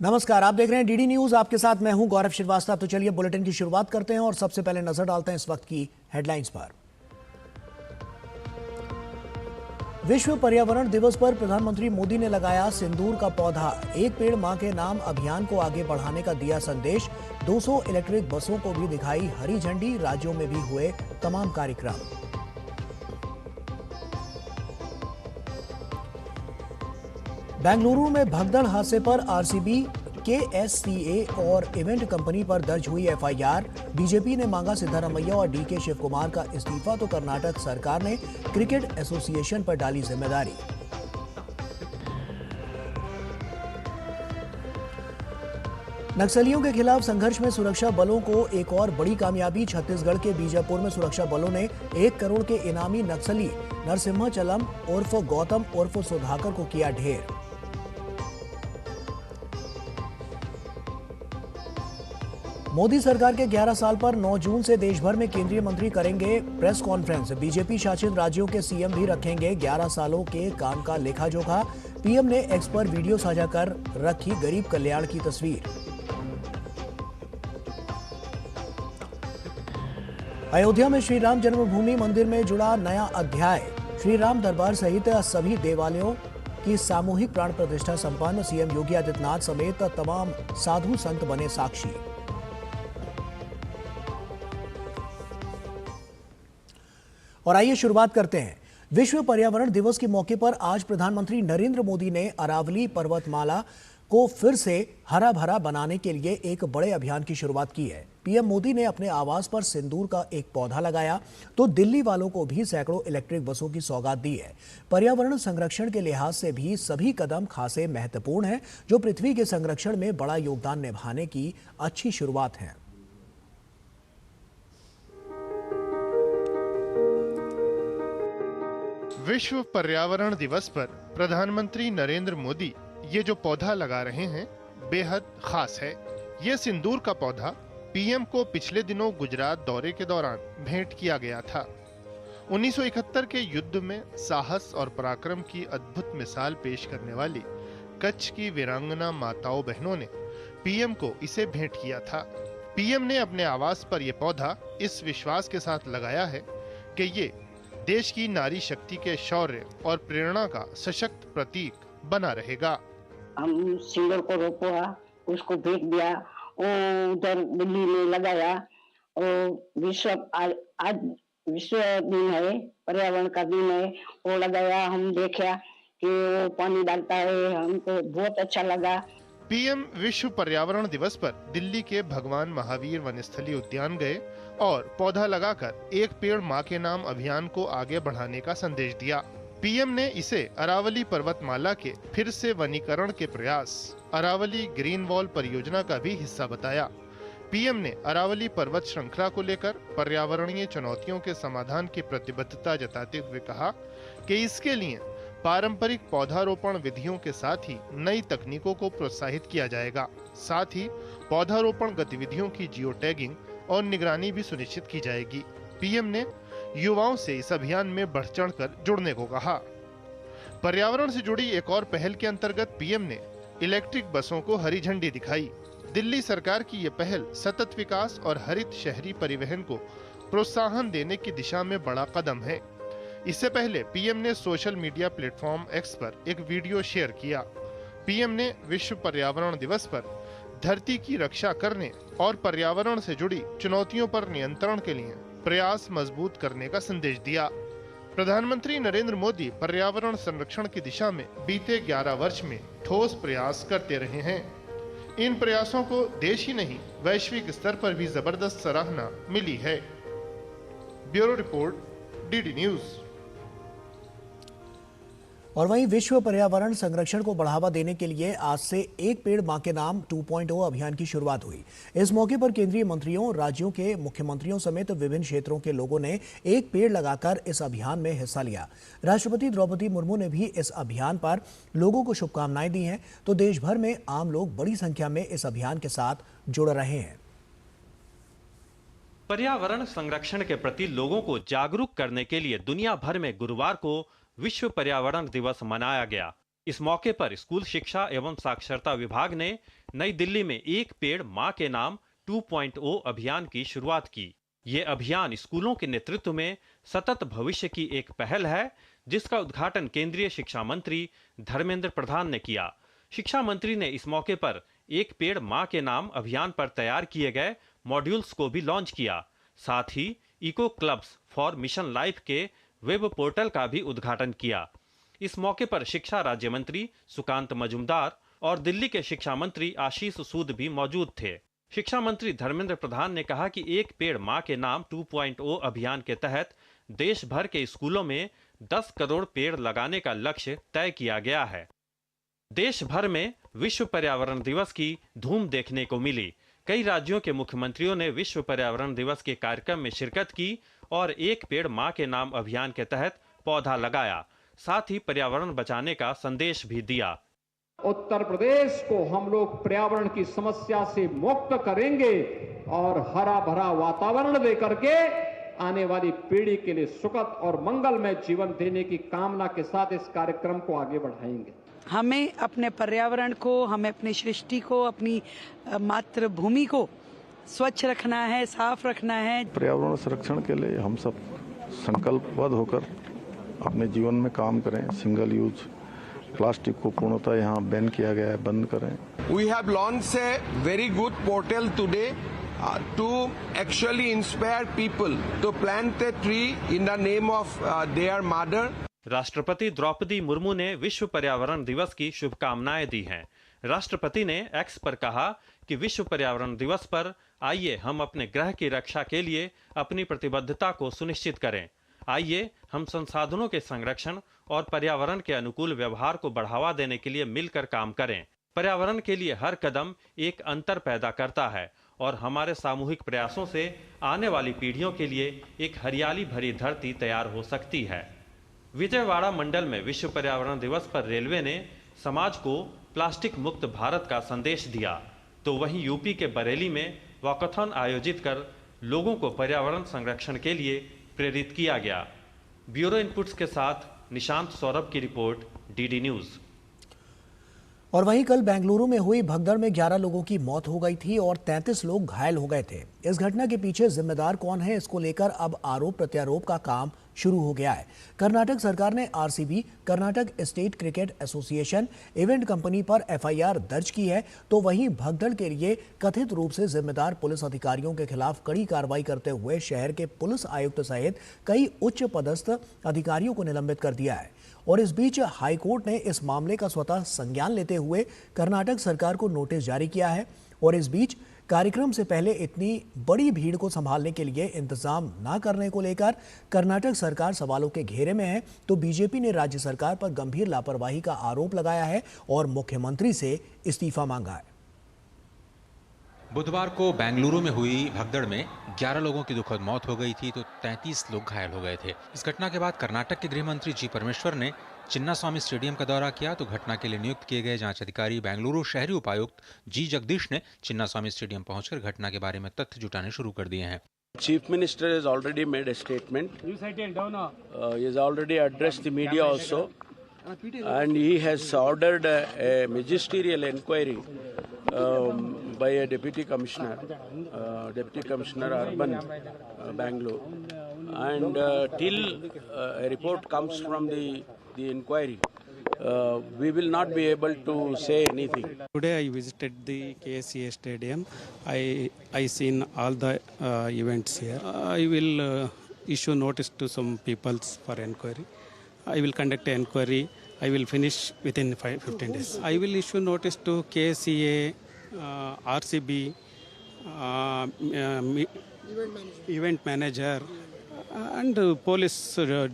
नमस्कार, आप देख रहे हैं डीडी न्यूज। आपके साथ मैं हूं गौरव श्रीवास्तव। तो चलिए बुलेटिन की शुरुआत करते हैं और सबसे पहले नजर डालते हैं इस वक्त की हेडलाइंस पर। विश्व पर्यावरण दिवस पर प्रधानमंत्री मोदी ने लगाया सिंदूर का पौधा। एक पेड़ मां के नाम अभियान को आगे बढ़ाने का दिया संदेश। 200 इलेक्ट्रिक बसों को भी दिखाई हरी झंडी। राज्यों में भी हुए तमाम कार्यक्रम। बेंगलुरु में भगदड़ हादसे पर आरसीबी, केएससीए और इवेंट कंपनी पर दर्ज हुई एफआईआर। बीजेपी ने मांगा सिद्धारमैया और डीके शिव कुमार का इस्तीफा, तो कर्नाटक सरकार ने क्रिकेट एसोसिएशन पर डाली जिम्मेदारी। नक्सलियों के खिलाफ संघर्ष में सुरक्षा बलों को एक और बड़ी कामयाबी। छत्तीसगढ़ के बीजापुर में सुरक्षा बलों ने 1 करोड़ के इनामी नक्सली नरसिम्हाचलम उर्फ गौतम उर्फ सुधाकर को किया ढेर। मोदी सरकार के 11 साल पर 9 जून से देश भर में केंद्रीय मंत्री करेंगे प्रेस कॉन्फ्रेंस। बीजेपी शासित राज्यों के सीएम भी रखेंगे 11 सालों के काम का लेखा जोखा। पीएम ने एक्स पर वीडियो साझा कर रखी गरीब कल्याण की तस्वीर। अयोध्या में श्री राम जन्मभूमि मंदिर में जुड़ा नया अध्याय। श्री राम दरबार सहित सभी देवालयों की सामूहिक प्राण प्रतिष्ठा संपन्न। सीएम योगी आदित्यनाथ समेत तमाम साधु संत बने साक्षी। और आइए शुरुआत करते हैं। विश्व पर्यावरण दिवस के मौके पर आज प्रधानमंत्री नरेंद्र मोदी ने अरावली पर्वतमाला को फिर से हरा भरा बनाने के लिए एक बड़े अभियान की शुरुआत की है। पीएम मोदी ने अपने आवास पर सिंदूर का एक पौधा लगाया, तो दिल्ली वालों को भी सैकड़ों इलेक्ट्रिक बसों की सौगात दी है। पर्यावरण संरक्षण के लिहाज से भी सभी कदम खासे महत्वपूर्ण हैं, जो पृथ्वी के संरक्षण में बड़ा योगदान निभाने की अच्छी शुरुआत है। विश्व पर्यावरण दिवस पर प्रधानमंत्री नरेंद्र मोदी ये जो पौधा लगा रहे हैं बेहद खास है। ये सिंदूर का पौधा पीएम को पिछले दिनों गुजरात दौरे के दौरान भेंट किया गया था। 1971 के युद्ध में साहस और पराक्रम की अद्भुत मिसाल पेश करने वाली कच्छ की वीरांगना माताओं बहनों ने पीएम को इसे भेंट किया था। पीएम ने अपने आवास पर यह पौधा इस विश्वास के साथ लगाया है कि ये देश की नारी शक्ति के शौर्य और प्रेरणा का सशक्त प्रतीक बना रहेगा। हम सिंदूर को रोपा, उसको भेंट दिया, वो उधर दिल्ली में लगाया। और आज विश्व दिन है, पर्यावरण का दिन है, वो लगाया। हम देखा कि वो पानी डालता है, हमको बहुत अच्छा लगा। पीएम विश्व पर्यावरण दिवस पर दिल्ली के भगवान महावीर वनस्थली उद्यान गए और पौधा लगाकर एक पेड़ मां के नाम अभियान को आगे बढ़ाने का संदेश दिया। पीएम ने इसे अरावली पर्वतमाला के फिर से वनीकरण के प्रयास, अरावली ग्रीन वॉल परियोजना का भी हिस्सा बताया। पीएम ने अरावली पर्वत श्रृंखला को लेकर पर्यावरणीय चुनौतियों के समाधान की प्रतिबद्धता जताते हुए कहा कि इसके लिए पारंपरिक पौधारोपण विधियों के साथ ही नई तकनीकों को प्रोत्साहित किया जाएगा। साथ ही पौधारोपण गतिविधियों की जियो टैगिंग और निगरानी भी सुनिश्चित की जाएगी। पीएम ने युवाओं से इस अभियान में बढ़ चढ़कर जुड़ने को कहा। पर्यावरण से जुड़ी एक और पहल के अंतर्गत पीएम ने इलेक्ट्रिक बसों को हरी झंडी दिखाई। दिल्ली सरकार की ये पहल सतत विकास और हरित शहरी परिवहन को प्रोत्साहन देने की दिशा में बड़ा कदम है। इससे पहले पीएम ने सोशल मीडिया प्लेटफॉर्म एक्स पर एक वीडियो शेयर किया। पीएम ने विश्व पर्यावरण दिवस पर धरती की रक्षा करने और पर्यावरण से जुड़ी चुनौतियों पर नियंत्रण के लिए प्रयास मजबूत करने का संदेश दिया। प्रधानमंत्री नरेंद्र मोदी पर्यावरण संरक्षण की दिशा में बीते 11 वर्ष में ठोस प्रयास करते रहे हैं। इन प्रयासों को देश ही नहीं वैश्विक स्तर पर भी जबरदस्त सराहना मिली है। Bureau report, DD news. और वहीं विश्व पर्यावरण संरक्षण को बढ़ावा देने के लिए आज से एक पेड़ मां के नाम 2.0 अभियान की शुरुआत हुई। इस मौके पर केंद्रीय मंत्रियों, राज्यों के मुख्यमंत्रियों समेत विभिन्न क्षेत्रों के लोगों ने एक पेड़ लगाकर इस अभियान में हिस्सा लिया। राष्ट्रपति द्रौपदी मुर्मू ने भी इस अभियान पर लोगों को शुभकामनाएं दी हैं, तो देश भर में आम लोग बड़ी संख्या में इस अभियान के साथ जुड़ रहे हैं। पर्यावरण संरक्षण के प्रति लोगों को जागरूक करने के लिए दुनिया भर में गुरुवार को विश्व पर्यावरण दिवस मनाया गया। इस मौके पर स्कूल शिक्षा एवं साक्षरता विभाग ने नई दिल्ली में एक पेड़ मां के नाम 2.0 अभियान की शुरुआत की। ये अभियान स्कूलों के नेतृत्व में सतत भविष्य की एक पहल है, जिसका उद्घाटन केंद्रीय शिक्षा मंत्री धर्मेंद्र प्रधान ने किया। शिक्षा मंत्री ने इस मौके पर एक पेड़ मां के नाम अभियान पर तैयार किए गए मॉड्यूल्स को भी लॉन्च किया। साथ ही eco clubs for mission life के वेब पोर्टल का भी उद्घाटन किया। इस मौके पर शिक्षा राज्य मंत्री सुकांत मजूमदार और दिल्ली के शिक्षा मंत्री आशीष सूद भी मौजूद थे। शिक्षा मंत्री धर्मेंद्र प्रधान ने कहा कि एक पेड़ मां के नाम 2.0 अभियान के तहत देश भर के स्कूलों में 10 करोड़ पेड़ लगाने का लक्ष्य तय किया गया है। देश भर में विश्व पर्यावरण दिवस की धूम देखने को मिली। कई राज्यों के मुख्यमंत्रियों ने विश्व पर्यावरण दिवस के कार्यक्रम में शिरकत की और एक पेड़ मां के नाम अभियान के तहत पौधा लगाया। साथ ही पर्यावरण बचाने का संदेश भी दिया। उत्तर प्रदेश को हम लोग पर्यावरण की समस्या से मुक्त करेंगे और हरा भरा वातावरण देकर के आने वाली पीढ़ी के लिए सुखद और मंगलमय जीवन देने की कामना के साथ इस कार्यक्रम को आगे बढ़ाएंगे। हमें अपने पर्यावरण को, हमें अपनी सृष्टि को, अपनी मातृभूमि को स्वच्छ रखना है, साफ रखना है। पर्यावरण संरक्षण के लिए हम सब संकल्पबद्ध होकर अपने जीवन में काम करें। सिंगल यूज प्लास्टिक को पूर्णतः यहाँ बैन किया गया है, बंद करें। We have launched a very good portal today to actually inspire people to plant a tree in the name of their mother. राष्ट्रपति द्रौपदी मुर्मू ने विश्व पर्यावरण दिवस की शुभकामनाएं दी हैं। राष्ट्रपति ने एक्स पर कहा कि विश्व पर्यावरण दिवस पर आइए हम अपने ग्रह की रक्षा के लिए अपनी प्रतिबद्धता को सुनिश्चित करें। आइए हम संसाधनों के संरक्षण और पर्यावरण के अनुकूल व्यवहार को बढ़ावा देने के लिए मिलकर काम करें। पर्यावरण के लिए हर कदम एक अंतर पैदा करता है और हमारे सामूहिक प्रयासों से आने वाली पीढ़ियों के लिए एक हरियाली भरी धरती तैयार हो सकती है। विजयवाड़ा मंडल में विश्व पर्यावरण दिवस पर रेलवे ने समाज को प्लास्टिक मुक्त भारत का संदेश दिया, तो वहीं यूपी के बरेली में वॉकाथॉन आयोजित कर लोगों को पर्यावरण संरक्षण के लिए प्रेरित किया गया। ब्यूरो इनपुट्स के साथ निशांत सौरभ की रिपोर्ट, डीडी न्यूज। और वहीं कल बेंगलुरु में हुई भगदड़ में 11 लोगों की मौत हो गई थी और 33 लोग घायल हो गए थे। इस घटना के पीछे जिम्मेदार कौन है, इसको लेकर अब आरोप प्रत्यारोप का काम शुरू हो गया है। कर्नाटक सरकार ने RCB, Karnataka state cricket association, event company पर एफआईआर दर्ज की है, तो वहीं भगदड़ के लिए कथित रूप से जिम्मेदार पुलिस अधिकारियों के खिलाफ कड़ी कार्रवाई करते हुए शहर के पुलिस आयुक्त सहित कई उच्च पदस्थ अधिकारियों को निलंबित कर दिया है। और इस बीच हाईकोर्ट ने इस मामले का स्वतः संज्ञान लेते हुए कर्नाटक सरकार को नोटिस जारी किया है। और इस बीच कार्यक्रम से पहले इतनी बड़ी भीड़ को संभालने के लिए इंतजाम न करने को लेकर कर्नाटक सरकार सवालों के घेरे में है, तो बीजेपी ने राज्य सरकार पर गंभीर लापरवाही का आरोप लगाया है और मुख्यमंत्री से इस्तीफा मांगा है। बुधवार को बेंगलुरु में हुई भगदड़ में 11 लोगों की दुखद मौत हो गई थी, तो 33 लोग घायल हो गए थे। इस घटना के बाद कर्नाटक के गृह मंत्री जी परमेश्वर ने चिन्नास्वामी स्टेडियम का दौरा किया, तो घटना के लिए नियुक्त किए गए जांच अधिकारी बेंगलुरु शहरी उपायुक्त जी जगदीश ने चिन्नास्वामी स्टेडियम पहुंचकर घटना के बारे में तथ्य जुटाने शुरू कर दिए हैं। Chief Minister has already made a statement. He has already addressed the media also, and he has ordered a magisterial inquiry by a Deputy Commissioner Urban, Bangalore, and till a report comes from the inquiry, we will not be able to say anything. Today I visited the KSCA stadium. I seen all the events here. I will issue notice to some people for inquiry. I will conduct an inquiry. I will finish within 15 days. I will issue notice to KSCA, RCB, event manager, and police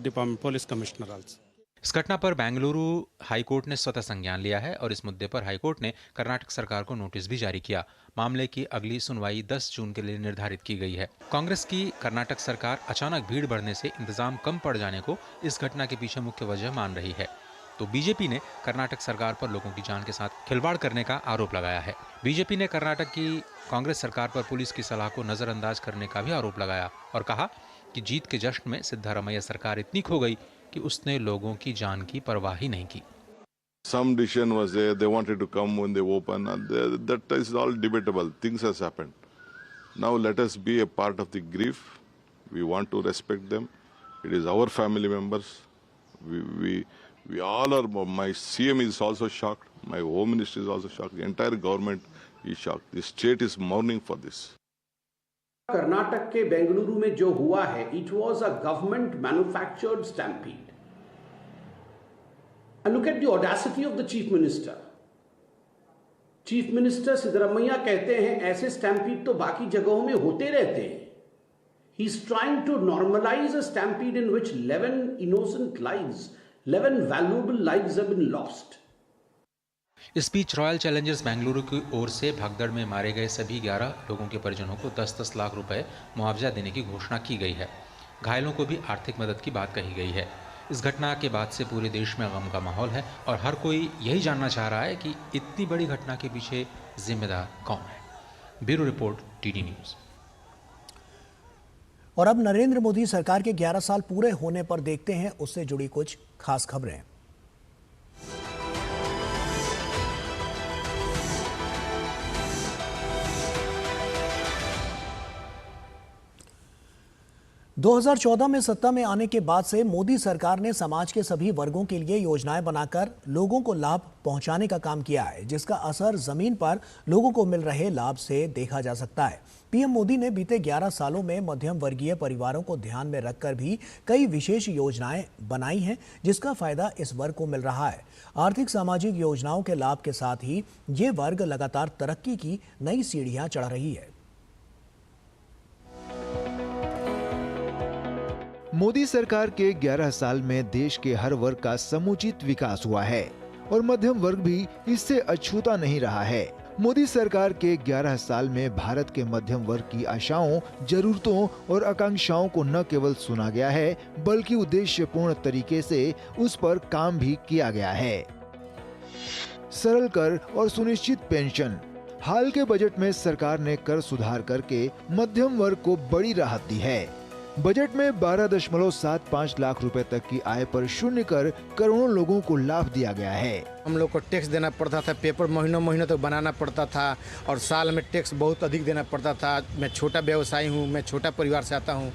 department, police commissioner also. इस घटना पर Bengaluru high court ने स्वतः संज्ञान लिया है और इस मुद्दे पर हाईकोर्ट ने कर्नाटक सरकार को नोटिस भी जारी किया। मामले की अगली सुनवाई 10 जून के लिए निर्धारित की गई है। कांग्रेस की कर्नाटक सरकार अचानक भीड़ बढ़ने से इंतजाम कम पड़ जाने को इस घटना के पीछे मुख्य वजह मान रही है, तो बीजेपी ने कर्नाटक सरकार पर लोगों की जान के साथ खिलवाड़ करने का आरोप लगाया है। बीजेपी ने कर्नाटक की कांग्रेस सरकार पर पुलिस की सलाह को नजरअंदाज करने का भी आरोप लगाया और कहा कि जीत के जश्न में सिद्धारमैया सरकार इतनी खो गई कि उसने लोगों की जान की परवाह ही नहीं की। Some decision was there, they wanted to come when they open, and that is all debatable. Things has happened. Now let us be a part of the grief. We want to respect them. It is our family members. We all are, my CM is also shocked, my Home Minister is also shocked, the entire government is shocked. The state is mourning for this. Karnataka के बेंगलुरु में जो हुआ है, it was a government manufactured stampede. And look at the audacity of the Chief Minister. Chief Minister Siddaramaiah कहते हैं ऐसे stampede तो बाकी जगहों में होते रहते हैं. He's trying to normalize a stampede in which 11 innocent lives, 11 valuable lives have been lost. इस बीच रॉयल चैलेंजर्स बेंगलुरु की ओर से भगदड़ में मारे गए सभी 11 लोगों के परिजनों को 10-10 लाख रुपए मुआवजा देने की घोषणा की गई है। घायलों को भी आर्थिक मदद की बात कही गई है। इस घटना के बाद से पूरे देश में गम का माहौल है और हर कोई यही जानना चाह रहा है कि इतनी बड़ी घटना के पीछे जिम्मेदार कौन है। Bureau report, TD news. और अब नरेंद्र मोदी सरकार के 11 साल पूरे होने पर देखते हैं उससे जुड़ी कुछ खास खबरें। – 2014 में सत्ता में आने के बाद से मोदी सरकार ने समाज के सभी वर्गों के लिए योजनाएं बनाकर लोगों को लाभ पहुंचाने का काम किया है, जिसका असर जमीन पर लोगों को मिल रहे लाभ से देखा जा सकता है। पीएम मोदी ने बीते 11 सालों में मध्यम वर्गीय परिवारों को ध्यान में रखकर भी कई विशेष योजनाएं बनाई हैं, जिसका फायदा इस वर्ग को मिल रहा है। आर्थिक सामाजिक योजनाओं के लाभ के साथ ही ये वर्ग लगातार तरक्की की नई सीढ़ियां चढ़ रही है। मोदी सरकार के 11 साल में देश के हर वर्ग का समुचित विकास हुआ है और मध्यम वर्ग भी इससे अछूता नहीं रहा है। मोदी सरकार के 11 साल में भारत के मध्यम वर्ग की आशाओं, जरूरतों और आकांक्षाओं को न केवल सुना गया है, बल्कि उद्देश्यपूर्ण तरीके से उस पर काम भी किया गया है। सरल कर और सुनिश्चित पेंशन। हाल के बजट में सरकार ने कर सुधार करके मध्यम वर्ग को बड़ी राहत दी है। बजट में 12.75 लाख रुपए तक की आय पर शून्य कर करोड़ों लोगों को लाभ दिया गया है। हम लोग को टैक्स देना पड़ता था, पेपर महीनों तक बनाना पड़ता था और साल में टैक्स बहुत अधिक देना पड़ता था। मैं छोटा व्यवसायी हूँ, मैं छोटा परिवार से आता हूँ,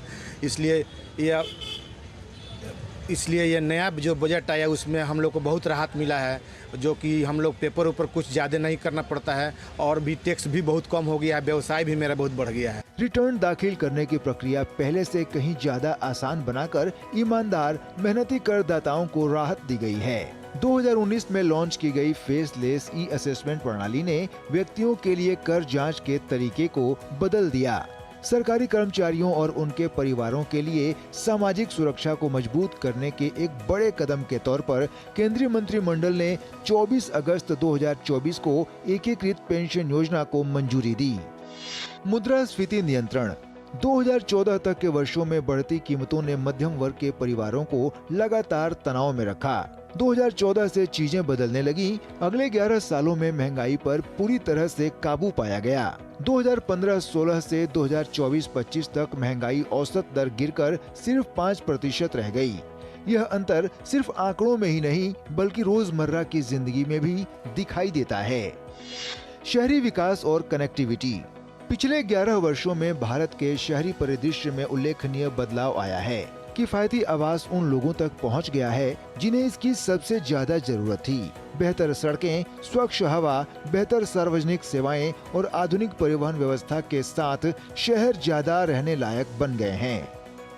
इसलिए ये नया जो बजट आया उसमें हम लोग को बहुत राहत मिला है, जो कि हम लोग पेपर ऊपर कुछ ज़्यादा नहीं करना पड़ता है और भी टैक्स भी बहुत कम हो गया है, व्यवसाय भी मेरा बहुत बढ़ गया है। रिटर्न दाखिल करने की प्रक्रिया पहले से कहीं ज्यादा आसान बनाकर ईमानदार मेहनती करदाताओं को राहत दी गई है। 2019 में लॉन्च की गई फेसलेस ई असेसमेंट प्रणाली ने व्यक्तियों के लिए कर जांच के तरीके को बदल दिया। सरकारी कर्मचारियों और उनके परिवारों के लिए सामाजिक सुरक्षा को मजबूत करने के एक बड़े कदम के तौर पर केंद्रीय मंत्रिमंडल ने 24 अगस्त 2024 को एकीकृत पेंशन योजना को मंजूरी दी। मुद्रास्फीति नियंत्रण। 2014 तक के वर्षों में बढ़ती कीमतों ने मध्यम वर्ग के परिवारों को लगातार तनाव में रखा। 2014 से चीजें बदलने लगी। अगले 11 सालों में महंगाई पर पूरी तरह से काबू पाया गया। 2015-16 से 2024-25 तक महंगाई औसत दर गिरकर सिर्फ 5% रह गई। यह अंतर सिर्फ आंकड़ों में ही नहीं, बल्कि रोजमर्रा की जिंदगी में भी दिखाई देता है। शहरी विकास और कनेक्टिविटी। पिछले 11 वर्षों में भारत के शहरी परिदृश्य में उल्लेखनीय बदलाव आया है। किफायती आवास उन लोगों तक पहुंच गया है जिन्हें इसकी सबसे ज्यादा जरूरत थी। बेहतर सड़कें, स्वच्छ हवा, बेहतर सार्वजनिक सेवाएं और आधुनिक परिवहन व्यवस्था के साथ शहर ज्यादा रहने लायक बन गए हैं।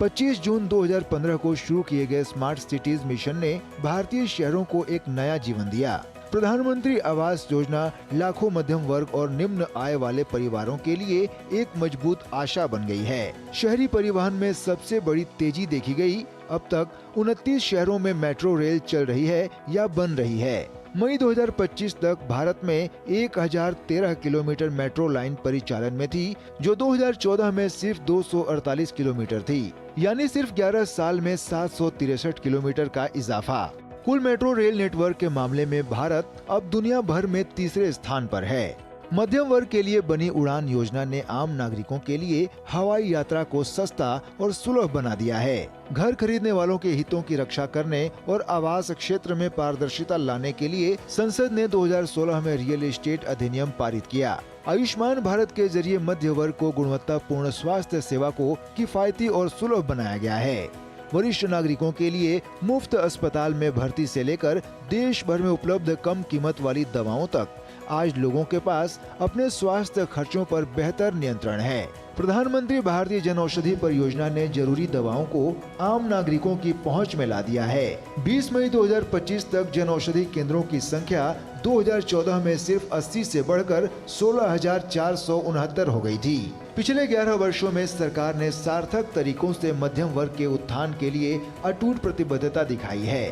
25 जून 2015 को शुरू किए गए स्मार्ट सिटीज मिशन ने भारतीय शहरों को एक नया जीवन दिया। प्रधानमंत्री आवास योजना लाखों मध्यम वर्ग और निम्न आय वाले परिवारों के लिए एक मजबूत आशा बन गई है। शहरी परिवहन में सबसे बड़ी तेजी देखी गई। अब तक 29 शहरों में मेट्रो रेल चल रही है या बन रही है। मई 2025 तक भारत में 1013 किलोमीटर मेट्रो लाइन परिचालन में थी, जो 2014 में सिर्फ 248 किलोमीटर थी, यानी सिर्फ 11 साल में 763 किलोमीटर का इजाफा। कुल मेट्रो रेल नेटवर्क के मामले में भारत अब दुनिया भर में तीसरे स्थान पर है। मध्यम वर्ग के लिए बनी उड़ान योजना ने आम नागरिकों के लिए हवाई यात्रा को सस्ता और सुलभ बना दिया है। घर खरीदने वालों के हितों की रक्षा करने और आवास क्षेत्र में पारदर्शिता लाने के लिए संसद ने 2016 में रियल एस्टेट अधिनियम पारित किया। आयुष्मान भारत के जरिए मध्य वर्ग को गुणवत्तापूर्ण स्वास्थ्य सेवा को किफायती और सुलभ बनाया गया है। वरिष्ठ नागरिकों के लिए मुफ्त अस्पताल में भर्ती से लेकर देश भर में उपलब्ध कम कीमत वाली दवाओं तक आज लोगों के पास अपने स्वास्थ्य खर्चों पर बेहतर नियंत्रण है। प्रधानमंत्री भारतीय जन औषधि परियोजना ने जरूरी दवाओं को आम नागरिकों की पहुंच में ला दिया है। 20 मई 2025 तक जन औषधि केंद्रों की संख्या 2014 में सिर्फ 80 से बढ़कर 16,469 हो गई थी। पिछले 11 वर्षों में सरकार ने सार्थक तरीकों से मध्यम वर्ग के उत्थान के लिए अटूट प्रतिबद्धता दिखाई है।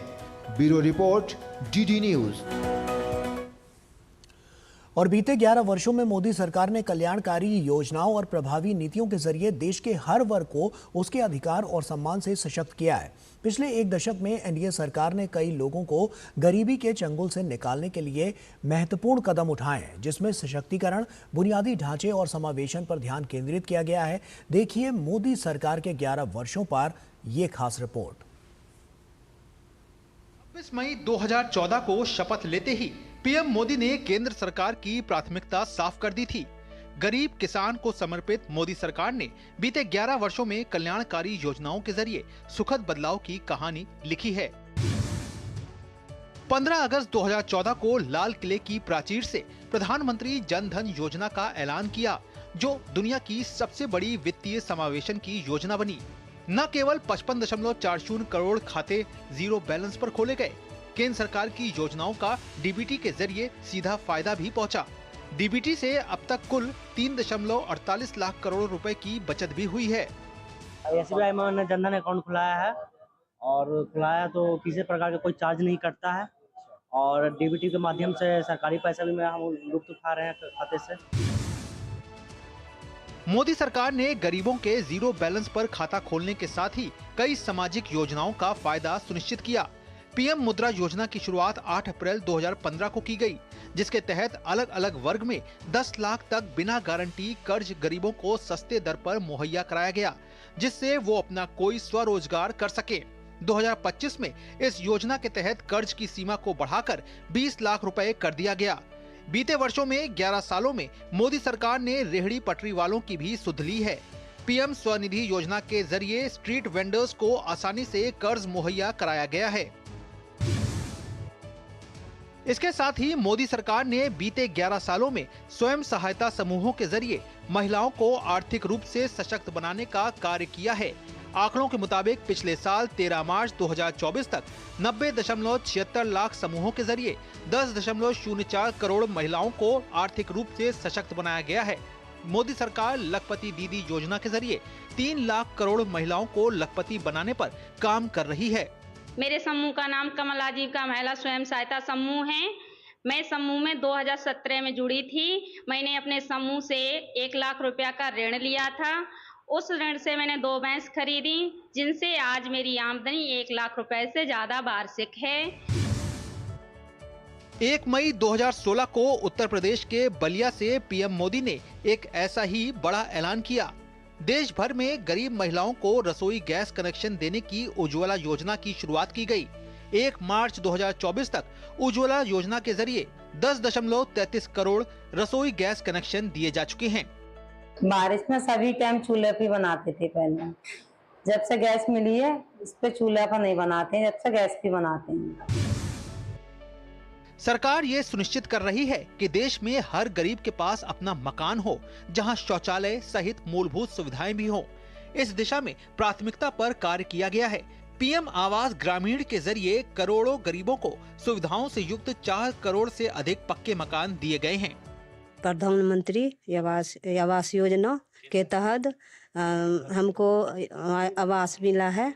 Bureau report, DD news. और बीते 11 वर्षों में मोदी सरकार ने कल्याणकारी योजनाओं और प्रभावी नीतियों के जरिए देश के हर वर्ग को उसके अधिकार और सम्मान से सशक्त किया है। पिछले एक दशक में एनडीए सरकार ने कई लोगों को गरीबी के चंगुल से निकालने के लिए महत्वपूर्ण कदम उठाए हैं, जिसमें सशक्तिकरण, बुनियादी ढांचे और समावेशन पर ध्यान केंद्रित किया गया है। देखिए मोदी सरकार के 11 वर्षों पर ये खास रिपोर्ट। 26 मई 2014 को शपथ लेते ही पीएम मोदी ने केंद्र सरकार की प्राथमिकता साफ कर दी थी। गरीब किसान को समर्पित मोदी सरकार ने बीते 11 वर्षों में कल्याणकारी योजनाओं के जरिए सुखद बदलाव की कहानी लिखी है। 15 अगस्त 2014 को लाल किले की प्राचीर से प्रधानमंत्री जन धन योजना का ऐलान किया, जो दुनिया की सबसे बड़ी वित्तीय समावेशन की योजना बनी। न केवल 55.40 करोड़ खाते जीरो बैलेंस पर खोले गए, केंद्र सरकार की योजनाओं का डीबीटी के जरिए सीधा फायदा भी पहुंचा। डीबीटी से अब तक कुल 3.48 लाख करोड़ रुपए की बचत भी हुई है। SBI में मैंने जनधन अकाउंट खुलाया है और खुलाया तो किसी प्रकार का कोई चार्ज नहीं कटता है और डीबीटी के माध्यम से सरकारी पैसा भी हम लुप्त उठा रहे हैं खाते से। मोदी सरकार ने गरीबों के जीरो बैलेंस पर खाता खोलने के साथ ही कई सामाजिक योजनाओं का फायदा सुनिश्चित किया। पीएम मुद्रा योजना की शुरुआत 8 अप्रैल 2015 को की गई, जिसके तहत अलग अलग वर्ग में 10 लाख तक बिना गारंटी कर्ज गरीबों को सस्ते दर पर मुहैया कराया गया, जिससे वो अपना कोई स्वरोजगार कर सके। 2025 में इस योजना के तहत कर्ज की सीमा को बढ़ाकर 20 लाख रुपए कर दिया गया। बीते वर्षों में 11 सालों में मोदी सरकार ने रेहड़ी पटरी वालों की भी सुध ली है। पीएम स्वनिधि योजना के जरिए स्ट्रीट वेंडर्स को आसानी से कर्ज मुहैया कराया गया है। इसके साथ ही मोदी सरकार ने बीते 11 सालों में स्वयं सहायता समूहों के जरिए महिलाओं को आर्थिक रूप से सशक्त बनाने का कार्य किया है। आंकड़ों के मुताबिक पिछले साल 13 मार्च 2024 तक 90.76 लाख समूहों के जरिए 10.04 करोड़ महिलाओं को आर्थिक रूप से सशक्त बनाया गया है। मोदी सरकार लखपति दीदी योजना के जरिए 3 लाख करोड़ महिलाओं को लखपति बनाने पर काम कर रही है। मेरे समूह का नाम कमल आजीविका महिला स्वयं सहायता समूह है। मैं समूह में 2017 में जुड़ी थी। मैंने अपने समूह से 1 लाख रुपया का ऋण लिया था। उस ऋण से मैंने 2 भैंस खरीदी, जिनसे आज मेरी आमदनी 1 लाख रुपए से ज्यादा वार्षिक है। 1 मई 2016 को उत्तर प्रदेश के बलिया से पीएम मोदी ने एक ऐसा ही बड़ा ऐलान किया। देश भर में गरीब महिलाओं को रसोई गैस कनेक्शन देने की उज्ज्वला योजना की शुरुआत की गई। 1 मार्च 2024 तक उज्ज्वला योजना के जरिए 10.33 करोड़ रसोई गैस कनेक्शन दिए जा चुके हैं। बारिश में सभी टाइम चूल्हे पे बनाते थे पहले। जब से गैस मिली है इस पे चूल्हा पर नहीं बनाते हैं, जब से गैस पे बनाते हैं। सरकार ये सुनिश्चित कर रही है कि देश में हर गरीब के पास अपना मकान हो, जहां शौचालय सहित मूलभूत सुविधाएं भी हों। इस दिशा में प्राथमिकता पर कार्य किया गया है। पीएम आवास ग्रामीण के जरिए करोड़ों गरीबों को सुविधाओं से युक्त 4 करोड़ से अधिक पक्के मकान दिए गए हैं। प्रधानमंत्री आवास योजना के तहत हमको आवास मिला है।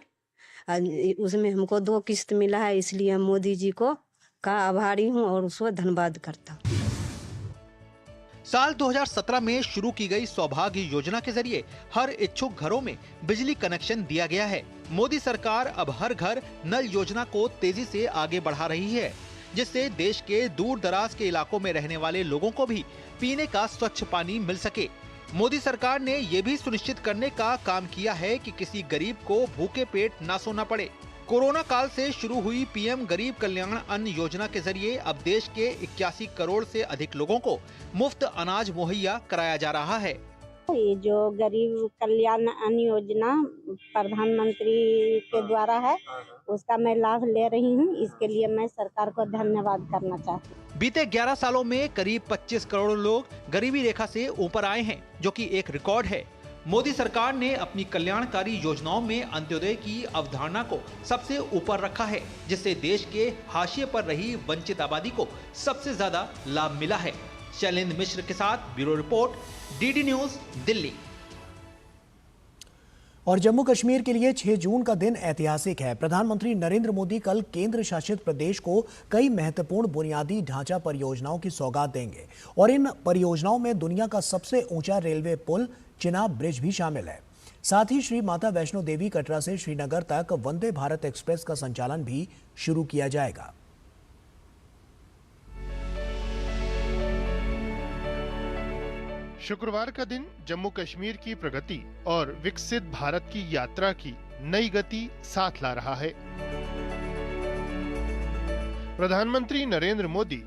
उसमें हमको 2 किस्त मिला है, इसलिए हम मोदी जी को का आभारी हूं और उसको धन्यवाद करता हूं। साल 2017 में शुरू की गई सौभाग्य योजना के जरिए हर इच्छुक घरों में बिजली कनेक्शन दिया गया है। मोदी सरकार अब हर घर नल योजना को तेजी से आगे बढ़ा रही है। जिससे देश के दूर दराज के इलाकों में रहने वाले लोगों को भी पीने का स्वच्छ पानी मिल सके। मोदी सरकार ने ये भी सुनिश्चित करने का काम किया है कि किसी गरीब को भूखे पेट ना सोना पड़े। कोरोना काल से शुरू हुई पीएम गरीब कल्याण अन्न योजना के जरिए अब देश के 81 करोड़ से अधिक लोगों को मुफ्त अनाज मुहैया कराया जा रहा है। ये जो गरीब कल्याण अन्न योजना प्रधानमंत्री के द्वारा है, उसका मैं लाभ ले रही हूँ। इसके लिए मैं सरकार को धन्यवाद करना चाहती हूँ। बीते 11 सालों में करीब 25 करोड़ लोग गरीबी रेखा से ऊपर आए हैं, जो कि एक रिकॉर्ड है। मोदी सरकार ने अपनी कल्याणकारी योजनाओं में अंत्योदय की अवधारणा को सबसे ऊपर रखा है, जिससे देश के हाशिए पर रही वंचित आबादी को सबसे ज्यादा लाभ मिला है। शैलेंद्र मिश्र के साथ bureau report, DD news, Delhi. और जम्मू कश्मीर के लिए 6 जून का दिन ऐतिहासिक है। प्रधानमंत्री नरेंद्र मोदी कल केंद्र शासित प्रदेश को कई महत्वपूर्ण बुनियादी ढांचा परियोजनाओं की सौगात देंगे और इन परियोजनाओं में दुनिया का सबसे ऊंचा रेलवे पुल चिनाब ब्रिज भी शामिल है। साथ ही श्री माता वैष्णो देवी कटरा से श्रीनगर तक वंदे भारत एक्सप्रेस का संचालन भी शुरू किया जाएगा। शुक्रवार का दिन जम्मू कश्मीर की प्रगति और विकसित भारत की यात्रा की नई गति साथ ला रहा है। प्रधानमंत्री नरेंद्र मोदी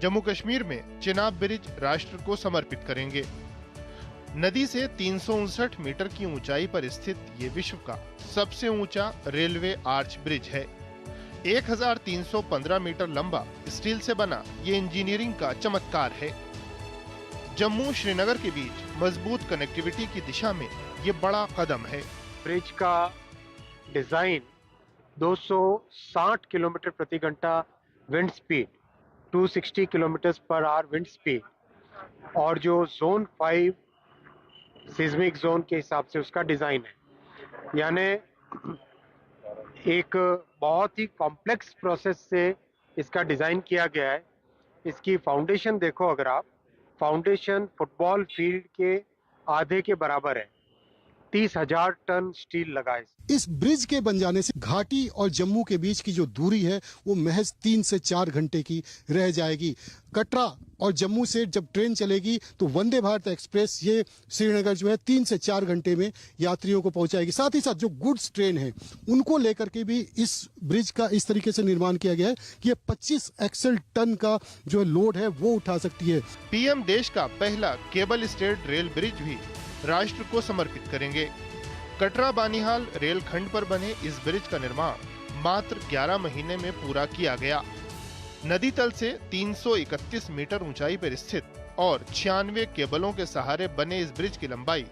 जम्मू कश्मीर में चिनाब ब्रिज राष्ट्र को समर्पित करेंगे। नदी से 359 मीटर की ऊंचाई पर स्थित ये विश्व का सबसे ऊंचा रेलवे आर्च ब्रिज है। 1315 मीटर लंबा स्टील से बना ये इंजीनियरिंग का चमत्कार है। जम्मू श्रीनगर के बीच मजबूत कनेक्टिविटी की दिशा में ये बड़ा कदम है। ब्रिज का डिजाइन 260 किलोमीटर प्रति घंटा wind speed, 260 kilometre per hour wind speed और जो जोन 5 सिस्मिक जोन के हिसाब से उसका डिजाइन है। यानी एक बहुत ही कॉम्प्लेक्स प्रोसेस से इसका डिजाइन किया गया है। इसकी फाउंडेशन देखो, अगर आप फाउंडेशन फुटबॉल फील्ड के आधे के बराबर है। 30,000 टन स्टील लगा है। इस ब्रिज के बन जाने से घाटी और जम्मू के बीच की जो दूरी है वो महज 3 से 4 घंटे की रह जाएगी। कटरा और जम्मू से जब ट्रेन चलेगी तो वंदे भारत एक्सप्रेस ये श्रीनगर जो है 3 से 4 घंटे में यात्रियों को पहुंचाएगी। साथ ही साथ जो गुड्स ट्रेन है उनको लेकर के भी इस ब्रिज का इस तरीके से निर्माण किया गया है कि ये 25 एक्सल टन का जो लोड है वो उठा सकती है। पीएम देश का पहला केबल स्टेड रेल ब्रिज भी राष्ट्र को समर्पित करेंगे। कटरा बानीहाल रेल खंड पर बने इस ब्रिज का निर्माण मात्र 11 महीने में पूरा किया गया। नदी तल से 331 मीटर ऊंचाई पर स्थित और 96 केबलों के सहारे बने इस ब्रिज की लंबाई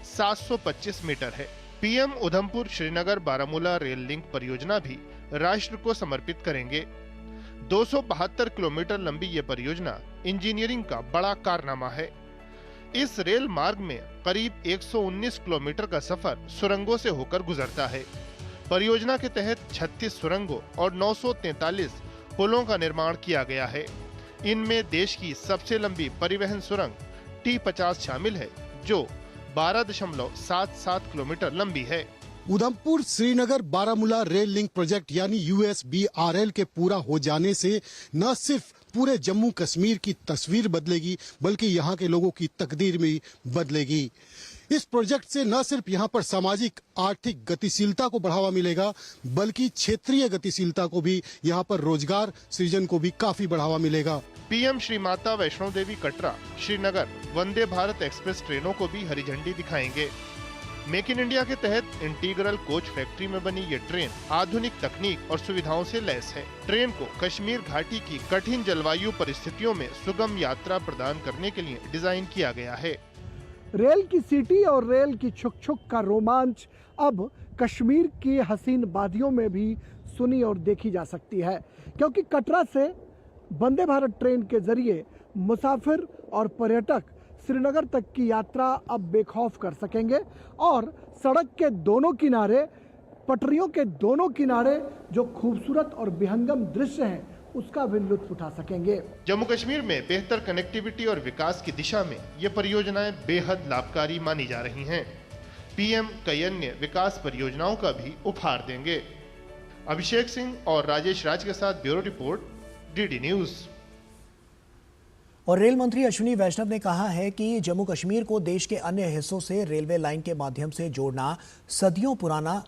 725 मीटर है। PM Udhampur Srinagar Baramulla rail link परियोजना भी राष्ट्र को समर्पित करेंगे। 272 किलोमीटर लंबी ये परियोजना इंजीनियरिंग का बड़ा कारनामा है। इस रेल मार्ग में करीब 119 किलोमीटर का सफर सुरंगों से होकर गुजरता है। परियोजना के तहत 36 सुरंगों और 943 पुलों का निर्माण किया गया है। इनमें देश की सबसे लंबी परिवहन सुरंग T50 शामिल है, जो 12.77 किलोमीटर लंबी है। Udhampur Srinagar Baramulla rail link project यानी USBRL के पूरा हो जाने से न सिर्फ पूरे जम्मू कश्मीर की तस्वीर बदलेगी बल्कि यहाँ के लोगों की तकदीर भी बदलेगी। इस प्रोजेक्ट से न सिर्फ यहाँ पर सामाजिक आर्थिक गतिशीलता को बढ़ावा मिलेगा बल्कि क्षेत्रीय गतिशीलता को भी, यहाँ पर रोजगार सृजन को भी काफी बढ़ावा मिलेगा। पीएम श्री माता वैष्णो देवी कटरा श्रीनगर वंदे भारत एक्सप्रेस ट्रेनों को भी हरी झंडी दिखाएंगे। मेक इन इंडिया के तहत इंटीग्रल कोच फैक्ट्री में बनी ये ट्रेन आधुनिक तकनीक और सुविधाओं से लैस है। ट्रेन को कश्मीर घाटी की कठिन जलवायु परिस्थितियों में सुगम यात्रा प्रदान करने के लिए डिजाइन किया गया है। रेल की सीटी और रेल की छुक छुक का रोमांच अब कश्मीर की हसीन वादियों में भी सुनी और देखी जा सकती है, क्योंकि कटरा से वंदे भारत ट्रेन के जरिए मुसाफिर और पर्यटक श्रीनगर तक की यात्रा अब बेखौफ कर सकेंगे और सड़क के दोनों किनारे, पटरियों के दोनों किनारे जो खूबसूरत और विहंगम दृश्य हैं उसका भी लुत्फ उठा सकेंगे। जम्मू कश्मीर में बेहतर कनेक्टिविटी और विकास की दिशा में ये परियोजनाएं बेहद लाभकारी मानी जा रही हैं। पीएम कई अन्य विकास परियोजनाओं का भी उपहार देंगे। अभिषेक सिंह और राजेश राज के साथ ब्यूरो रिपोर्ट, डीडी न्यूज। और रेल मंत्री अश्विनी वैष्णव ने कहा है कि जम्मू कश्मीर को देश के अन्य हिस्सों से रेलवे लाइन के माध्यम से जोड़ना सदियों पुराना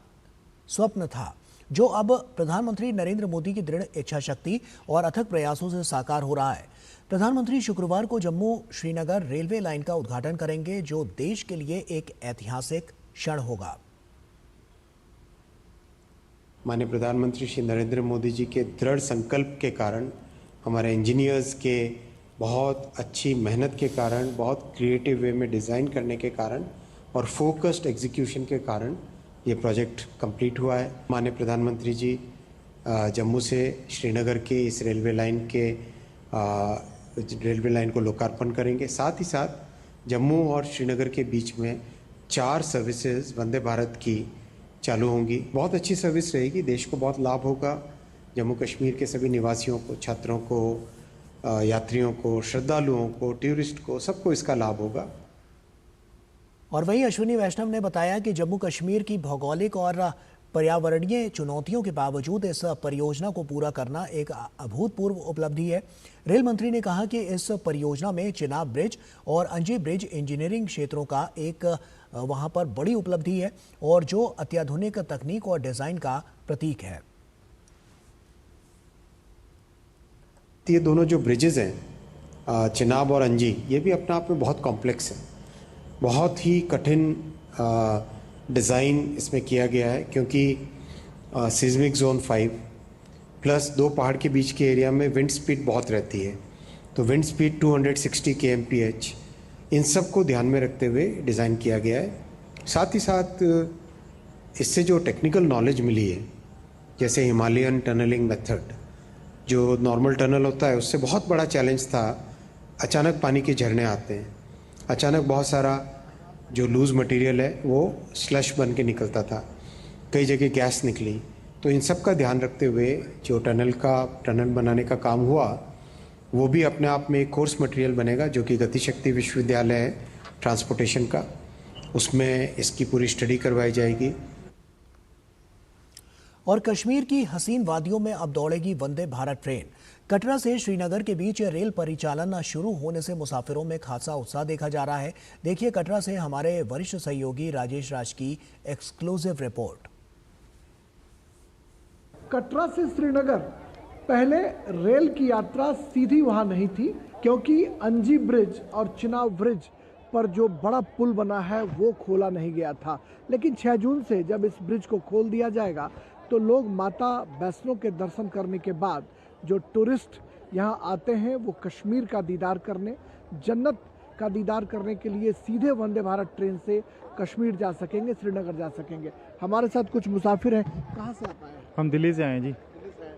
स्वप्न था, जो अब प्रधानमंत्री नरेंद्र मोदी की दृढ़ इच्छा शक्ति और अथक प्रयासों से साकार हो रहा है। प्रधानमंत्री शुक्रवार को जम्मू श्रीनगर रेलवे लाइन का उद्घाटन करेंगे, जो देश के लिए एक ऐतिहासिक क्षण होगा। माननीय प्रधानमंत्री श्री नरेंद्र मोदी जी के दृढ़ संकल्प के कारण, हमारे इंजीनियर्स के बहुत अच्छी मेहनत के कारण, बहुत क्रिएटिव वे में डिज़ाइन करने के कारण और फोकस्ड एग्जीक्यूशन के कारण ये प्रोजेक्ट कंप्लीट हुआ है। माननीय प्रधानमंत्री जी जम्मू से श्रीनगर के इस रेलवे लाइन को लोकार्पण करेंगे। साथ ही साथ जम्मू और श्रीनगर के बीच में 4 सर्विसेज वंदे भारत की चालू होंगी। बहुत अच्छी सर्विस रहेगी, देश को बहुत लाभ होगा। जम्मू कश्मीर के सभी निवासियों को, छात्रों को, यात्रियों को, श्रद्धालुओं को, टूरिस्ट को, सबको इसका लाभ होगा। और वहीं अश्विनी वैष्णव ने बताया कि जम्मू कश्मीर की भौगोलिक और पर्यावरणीय चुनौतियों के बावजूद इस परियोजना को पूरा करना एक अभूतपूर्व उपलब्धि है। रेल मंत्री ने कहा कि इस परियोजना में चिनाब ब्रिज और अंजी ब्रिज इंजीनियरिंग क्षेत्रों का एक वहां पर बड़ी उपलब्धि है और जो अत्याधुनिक तकनीक और डिजाइन का प्रतीक है। ये दोनों जो ब्रिजेस हैं, चिनाब और अंजी, ये भी अपने आप में बहुत कॉम्प्लेक्स है। बहुत ही कठिन डिज़ाइन इसमें किया गया है, क्योंकि सिस्मिक जोन 5 प्लस 2 पहाड़ के बीच के एरिया में विंड स्पीड बहुत रहती है। तो विंड स्पीड 260 kmph, इन सब को ध्यान में रखते हुए डिज़ाइन किया गया है। साथ ही साथ इससे जो टेक्निकल नॉलेज मिली है, जैसे हिमालयन टनलिंग मेथड, जो नॉर्मल टनल होता है उससे बहुत बड़ा चैलेंज था। अचानक पानी के झरने आते हैं, अचानक बहुत सारा जो लूज़ मटेरियल है वो स्लश बन के निकलता था, कई जगह गैस निकली। तो इन सब का ध्यान रखते हुए जो टनल बनाने का काम हुआ, वो भी अपने आप में एक कोर्स मटेरियल बनेगा, जो कि गतिशक्ति विश्वविद्यालय है ट्रांसपोर्टेशन का, उसमें इसकी पूरी स्टडी करवाई जाएगी। और कश्मीर की हसीन वादियों में अब दौड़ेगी वंदे भारत ट्रेन। कटरा से श्रीनगर के बीच रेल परिचालन शुरू होने से मुसाफिरों में खासा उत्साह देखा जा रहा है। देखिए कटरा से हमारे वरिष्ठ सहयोगी राजेश राज की एक्सक्लूसिव रिपोर्ट। कटरा से श्रीनगर पहले रेल की यात्रा सीधी वहां नहीं थी, क्योंकि अंजी ब्रिज और चिनाब ब्रिज पर जो बड़ा पुल बना है वो खोला नहीं गया था। लेकिन 6 जून से जब इस ब्रिज को खोल दिया जाएगा तो लोग माता वैष्णो के दर्शन करने के बाद जो टूरिस्ट यहाँ आते हैं वो कश्मीर का दीदार करने, जन्नत का दीदार करने के लिए सीधे वंदे भारत ट्रेन से कश्मीर जा सकेंगे, श्रीनगर जा सकेंगे। हमारे साथ कुछ मुसाफिर हैं। कहाँ से आप आए हैं? हम दिल्ली से आए जी।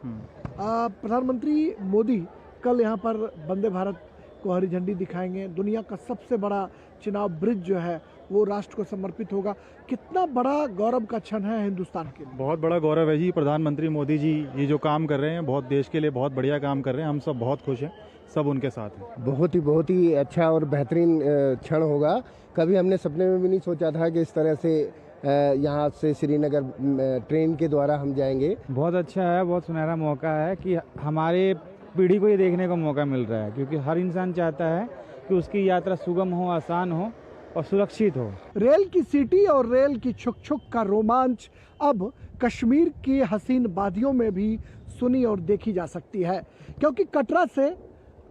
प्रधानमंत्री मोदी कल यहाँ पर वंदे भारत को हरी झंडी दिखाएंगे। दुनिया का सबसे बड़ा चिनाब ब्रिज जो है वो राष्ट्र को समर्पित होगा। कितना बड़ा गौरव का क्षण है हिंदुस्तान के लिए? बहुत बड़ा गौरव है जी। प्रधानमंत्री मोदी जी ये जो काम कर रहे हैं, बहुत देश के लिए बहुत बढ़िया काम कर रहे हैं। हम सब बहुत खुश हैं, सब उनके साथ हैं। बहुत ही अच्छा और बेहतरीन क्षण होगा। कभी हमने सपने में भी नहीं सोचा था कि इस तरह से यहाँ से श्रीनगर ट्रेन के द्वारा हम जाएंगे। बहुत अच्छा है, बहुत सुनहरा मौका है कि हमारे पीढ़ी को ये देखने का मौका मिल रहा है, क्योंकि हर इंसान चाहता है कि उसकी यात्रा सुगम हो, आसान हो और सुरक्षित हो। रेल की सीटी और रेल की छुक छुक का रोमांच अब कश्मीर की हसीन वादियों में भी सुनी और देखी जा सकती है, क्योंकि कटरा से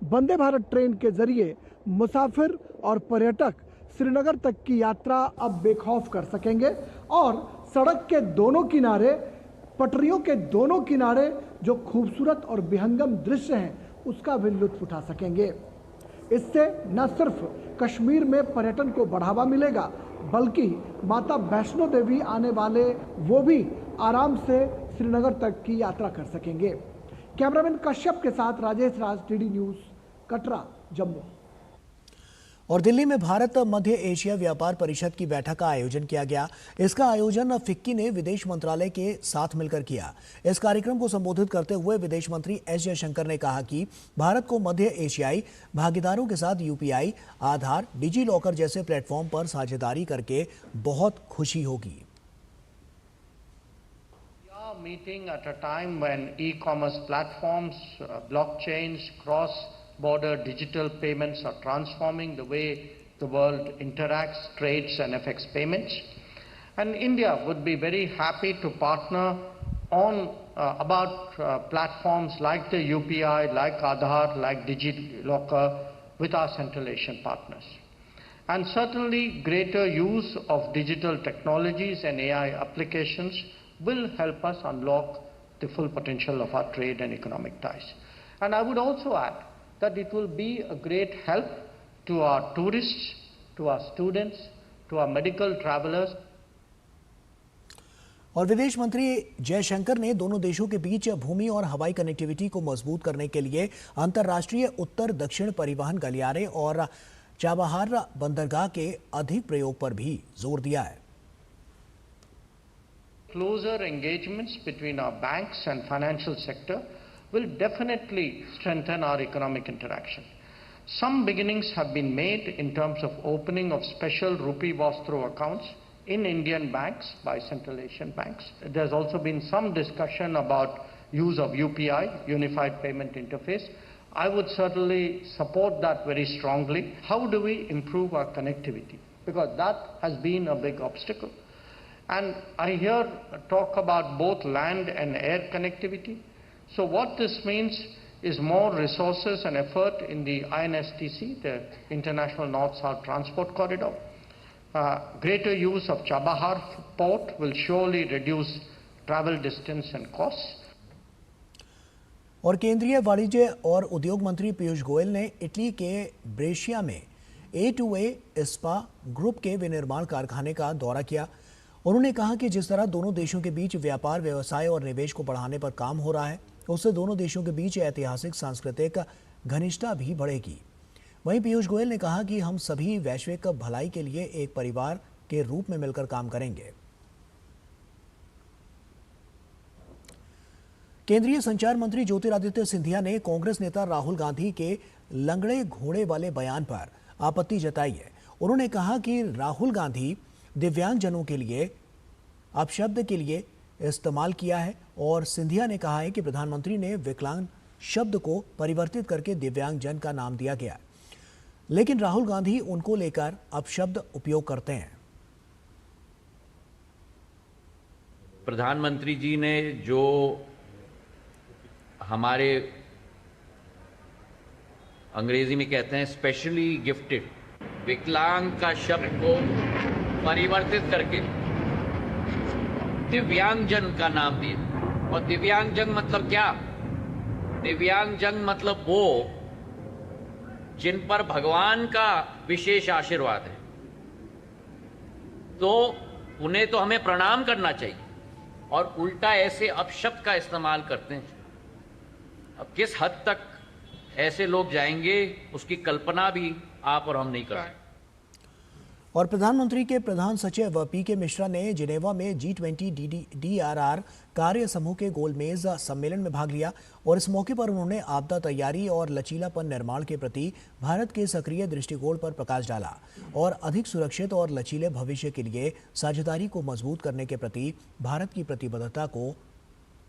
वंदे भारत ट्रेन के जरिए मुसाफिर और पर्यटक श्रीनगर तक की यात्रा अब बेखौफ कर सकेंगे और सड़क के दोनों किनारे, पटरियों के दोनों किनारे जो खूबसूरत और विहंगम दृश्य हैं उसका भी लुत्फ उठा सकेंगे। इससे न सिर्फ कश्मीर में पर्यटन को बढ़ावा मिलेगा, बल्कि माता वैष्णो देवी आने वाले वो भी आराम से श्रीनगर तक की यात्रा कर सकेंगे। कैमरामैन कश्यप के साथ राजेश राज, डीडी न्यूज़, कटरा, जम्मू। और दिल्ली में भारत मध्य एशिया व्यापार परिषद की बैठक का आयोजन किया गया। इसका आयोजन फिक्की ने विदेश मंत्रालय के साथ मिलकर किया। इस कार्यक्रम को संबोधित करते हुए विदेश मंत्री एस जयशंकर ने कहा कि भारत को मध्य एशियाई भागीदारों के साथ यूपीआई, आधार, डिजी लॉकर जैसे प्लेटफॉर्म पर साझेदारी करके बहुत खुशी होगी। meeting at a time when e-commerce platforms, blockchains, cross-border digital payments are transforming the way the world interacts, trades and affects payments. And India would be very happy to partner on about platforms like the UPI, like Aadhaar, like DigiLocker with our Central Asian partners. And certainly greater use of digital technologies and AI applications will help us unlock the full potential of our trade and economic ties. And I would also add that it will be a great help to our tourists, to our students, to our medical travelers. और विदेश मंत्री जयशंकर ने दोनों देशों के बीच भूमि और हवाई connectivity को मजबूत करने के लिए अंतर्राष्ट्रीय उत्तर दक्षिण परिवहन गलियारे और चाबहार बंदरगाह के अधिक प्रयोग पर भी जोर दिया है। Closer engagements between our banks and financial sector will definitely strengthen our economic interaction. Some beginnings have been made in terms of opening of special rupee pass-through accounts in Indian banks by Central Asian banks. There's also been some discussion about use of UPI, Unified Payment Interface. I would certainly support that very strongly. How do we improve our connectivity? Because that has been a big obstacle. And I hear talk about both land and air connectivity. So what this means is more resources and effort in the INSTC, the International North-South Transport Corridor. Greater use of Chabahar port will surely reduce travel distance and costs. और केंद्रीय वाणिज्य और उद्योग मंत्री पीयूष गोयल ने Italy के Brescia में A2A इस्पा group के विनिर्माण कारखाने का दौरा किया। उन्होंने कहा कि जिस तरह दोनों देशों के बीच व्यापार, व्यवसाय और निवेश को बढ़ाने पर काम हो रहा है, उससे दोनों देशों के बीच ऐतिहासिक सांस्कृतिक घनिष्ठता भी बढ़ेगी। वहीं पीयूष गोयल ने कहा कि हम सभी वैश्विक भलाई के लिए एक परिवार के रूप में मिलकर काम करेंगे। केंद्रीय संचार मंत्री ज्योतिरादित्य सिंधिया ने कांग्रेस नेता राहुल गांधी के लंगड़े घोड़े वाले बयान पर आपत्ति जताई है। उन्होंने कहा कि राहुल गांधी दिव्यांगजनों के लिए अपशब्द के लिए इस्तेमाल किया है और सिंधिया ने कहा है कि प्रधानमंत्री ने विकलांग शब्द को परिवर्तित करके दिव्यांगजन का नाम दिया गया, लेकिन राहुल गांधी उनको लेकर अपशब्द उपयोग करते हैं। प्रधानमंत्री जी ने जो हमारे अंग्रेजी में कहते हैं स्पेशली गिफ्टेड विकलांग का शब्द को परिवर्तित करके दिव्यांगजन का नाम दिया। और दिव्यांगजन मतलब क्या? दिव्यांगजन मतलब वो जिन पर भगवान का विशेष आशीर्वाद है, तो उन्हें तो हमें प्रणाम करना चाहिए और उल्टा ऐसे अपशब्द का इस्तेमाल करते हैं। अब किस हद तक ऐसे लोग जाएंगे उसकी कल्पना भी आप और हम नहीं कर सकते। और प्रधानमंत्री के प्रधान सचिव पीके मिश्रा ने जिनेवा में G20 DRR कार्य समूह के गोलमेज सम्मेलन में भाग लिया और इस मौके पर उन्होंने आपदा तैयारी और लचीलापन निर्माण के प्रति भारत के सक्रिय दृष्टिकोण पर प्रकाश डाला और अधिक सुरक्षित और लचीले भविष्य के लिए साझेदारी को मजबूत करने के प्रति भारत की प्रतिबद्धता को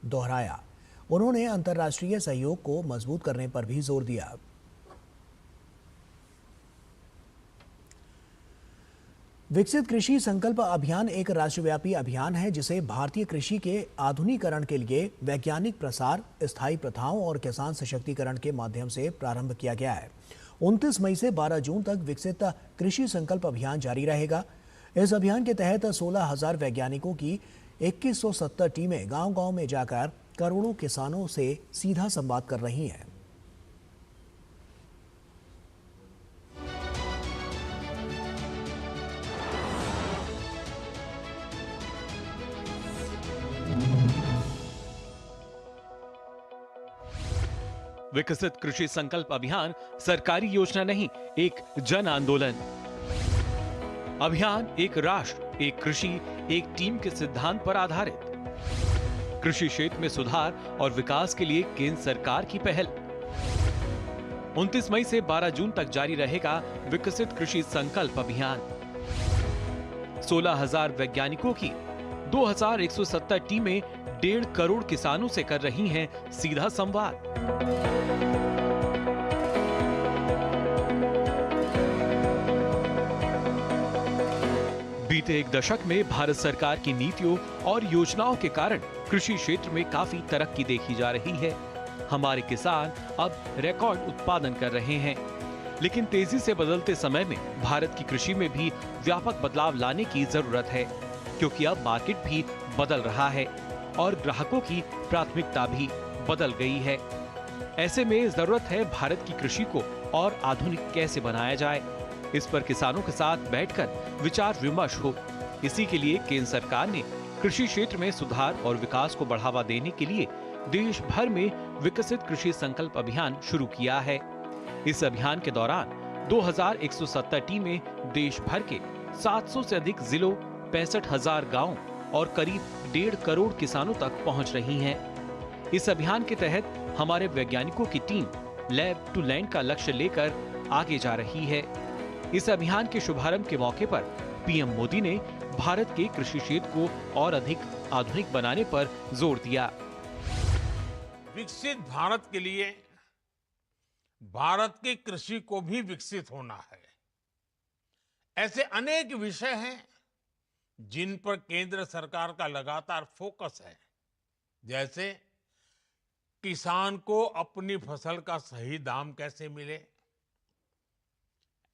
दोहराया। उन्होंने अंतर्राष्ट्रीय सहयोग को मजबूत करने पर भी जोर दिया। विकसित कृषि संकल्प अभियान एक राष्ट्रव्यापी अभियान है जिसे भारतीय कृषि के आधुनिकीकरण के लिए वैज्ञानिक प्रसार, स्थायी प्रथाओं और किसान सशक्तिकरण के माध्यम से प्रारंभ किया गया है। 29 मई से 12 जून तक विकसित कृषि संकल्प अभियान जारी रहेगा। इस अभियान के तहत 16,000 वैज्ञानिकों की 2170 टीमें गांव-गांव में जाकर करोड़ों किसानों से सीधा संवाद कर रही हैं। विकसित कृषि संकल्प अभियान सरकारी योजना नहीं, एक जन आंदोलन। अभियान एक राष्ट्र, एक कृषि, एक टीम के सिद्धांत पर आधारित। कृषि क्षेत्र में सुधार और विकास के लिए केंद्र सरकार की पहल। 29 मई से 12 जून तक जारी रहेगा विकसित कृषि संकल्प अभियान। 16,000 वैज्ञानिकों की 2170 टीमें 1.5 करोड़ किसानों से कर रही हैं सीधा संवाद। बीते एक दशक में भारत सरकार की नीतियों और योजनाओं के कारण कृषि क्षेत्र में काफी तरक्की देखी जा रही है। हमारे किसान अब रिकॉर्ड उत्पादन कर रहे हैं, लेकिन तेजी से बदलते समय में भारत की कृषि में भी व्यापक बदलाव लाने की जरूरत है, क्योंकि अब मार्केट भी बदल रहा है और ग्राहकों की प्राथमिकता भी बदल गई है। ऐसे में जरूरत है भारत की कृषि को और आधुनिक कैसे बनाया जाए, इस पर किसानों के साथ बैठकर विचार विमर्श हो। इसी के लिए केंद्र सरकार ने कृषि क्षेत्र में सुधार और विकास को बढ़ावा देने के लिए देश भर में विकसित कृषि संकल्प अभियान शुरू किया है। इस अभियान के दौरान 2170 टीमें देश भर के 700 से अधिक जिलों, 65,000 गांवों और करीब 1.5 करोड़ किसानों तक पहुंच रही हैं। इस अभियान के तहत हमारे वैज्ञानिकों की टीम लैब टू लैंड का लक्ष्य लेकर आगे जा रही है। इस अभियान के शुभारंभ के मौके पर पीएम मोदी ने भारत के कृषि क्षेत्र को और अधिक आधुनिक बनाने पर जोर दिया। विकसित भारत के लिए भारत की कृषि को भी विकसित होना है। ऐसे अनेक विषय हैं जिन पर केंद्र सरकार का लगातार फोकस है, जैसे किसान को अपनी फसल का सही दाम कैसे मिले,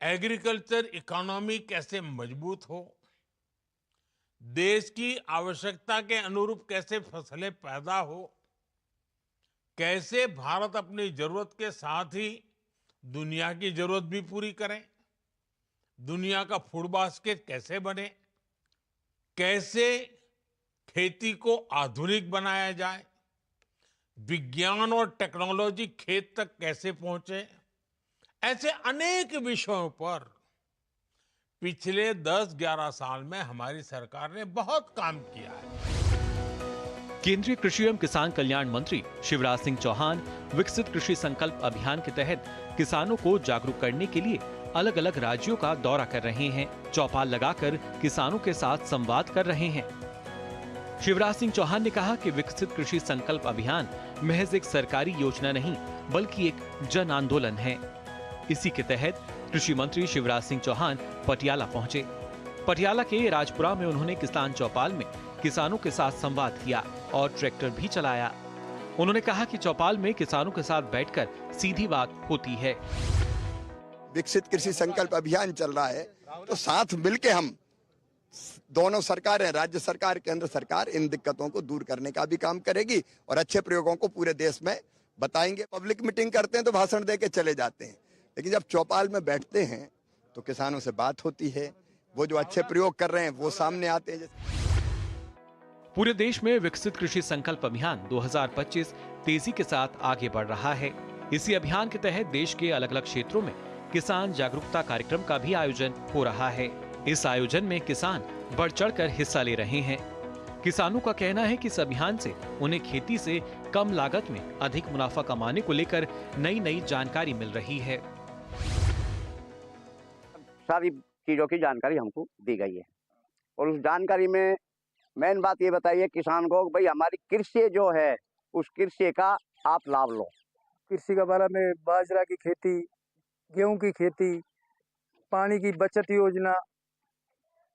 एग्रीकल्चर इकोनॉमी कैसे मजबूत हो, देश की आवश्यकता के अनुरूप कैसे फसलें पैदा हो, कैसे भारत अपनी जरूरत के साथ ही दुनिया की जरूरत भी पूरी करे, दुनिया का फूड बास्केट कैसे बने, कैसे खेती को आधुनिक बनाया जाए, विज्ञान और टेक्नोलॉजी खेत तक कैसे पहुंचे। ऐसे अनेक विषयों पर पिछले 10-11 साल में हमारी सरकार ने बहुत काम किया है। केंद्रीय कृषि एवं किसान कल्याण मंत्री शिवराज सिंह चौहान विकसित कृषि संकल्प अभियान के तहत किसानों को जागरूक करने के लिए अलग अलग राज्यों का दौरा कर रहे हैं। चौपाल लगाकर किसानों के साथ संवाद कर रहे हैं। शिवराज सिंह चौहान ने कहा कि विकसित कृषि संकल्प अभियान महज एक सरकारी योजना नहीं, बल्कि एक जन आंदोलन है। इसी के तहत कृषि मंत्री शिवराज सिंह चौहान पटियाला पहुंचे। पटियाला के राजपुरा में उन्होंने किसान चौपाल में किसानों के साथ संवाद किया और ट्रैक्टर भी चलाया। उन्होंने कहा कि चौपाल में किसानों के साथ बैठकर सीधी बात होती है। विकसित कृषि संकल्प अभियान चल रहा है, तो साथ मिलके हम दोनों सरकारें, राज्य सरकार, केंद्र सरकार, इन दिक्कतों को दूर करने का भी काम करेगी और अच्छे प्रयोगों को पूरे देश में बताएंगे। पब्लिक मीटिंग करते हैं तो भाषण दे के चले जाते हैं, लेकिन जब चौपाल में बैठते हैं तो किसानों से बात होती है, वो जो अच्छे प्रयोग कर रहे हैं वो सामने आते हैं। पूरे देश में विकसित कृषि संकल्प अभियान 2025 तेजी के साथ आगे बढ़ रहा है। इसी अभियान के तहत देश के अलग अलग क्षेत्रों में किसान जागरूकता कार्यक्रम का भी आयोजन हो रहा है। इस आयोजन में किसान बढ़ चढ़कर हिस्सा ले रहे हैं। किसानों का कहना है कि इस अभियान से उन्हें खेती से कम लागत में अधिक मुनाफा कमाने को लेकर नई नई जानकारी मिल रही है। सारी चीजों की जानकारी हमको दी गई है और उस जानकारी में मेन बात ये बताइए किसान को, भाई हमारी कृषि जो है उस कृषि का आप लाभ लो। कृषि के बारे में बाजरा की खेती, गेहूं की खेती, पानी की बचत योजना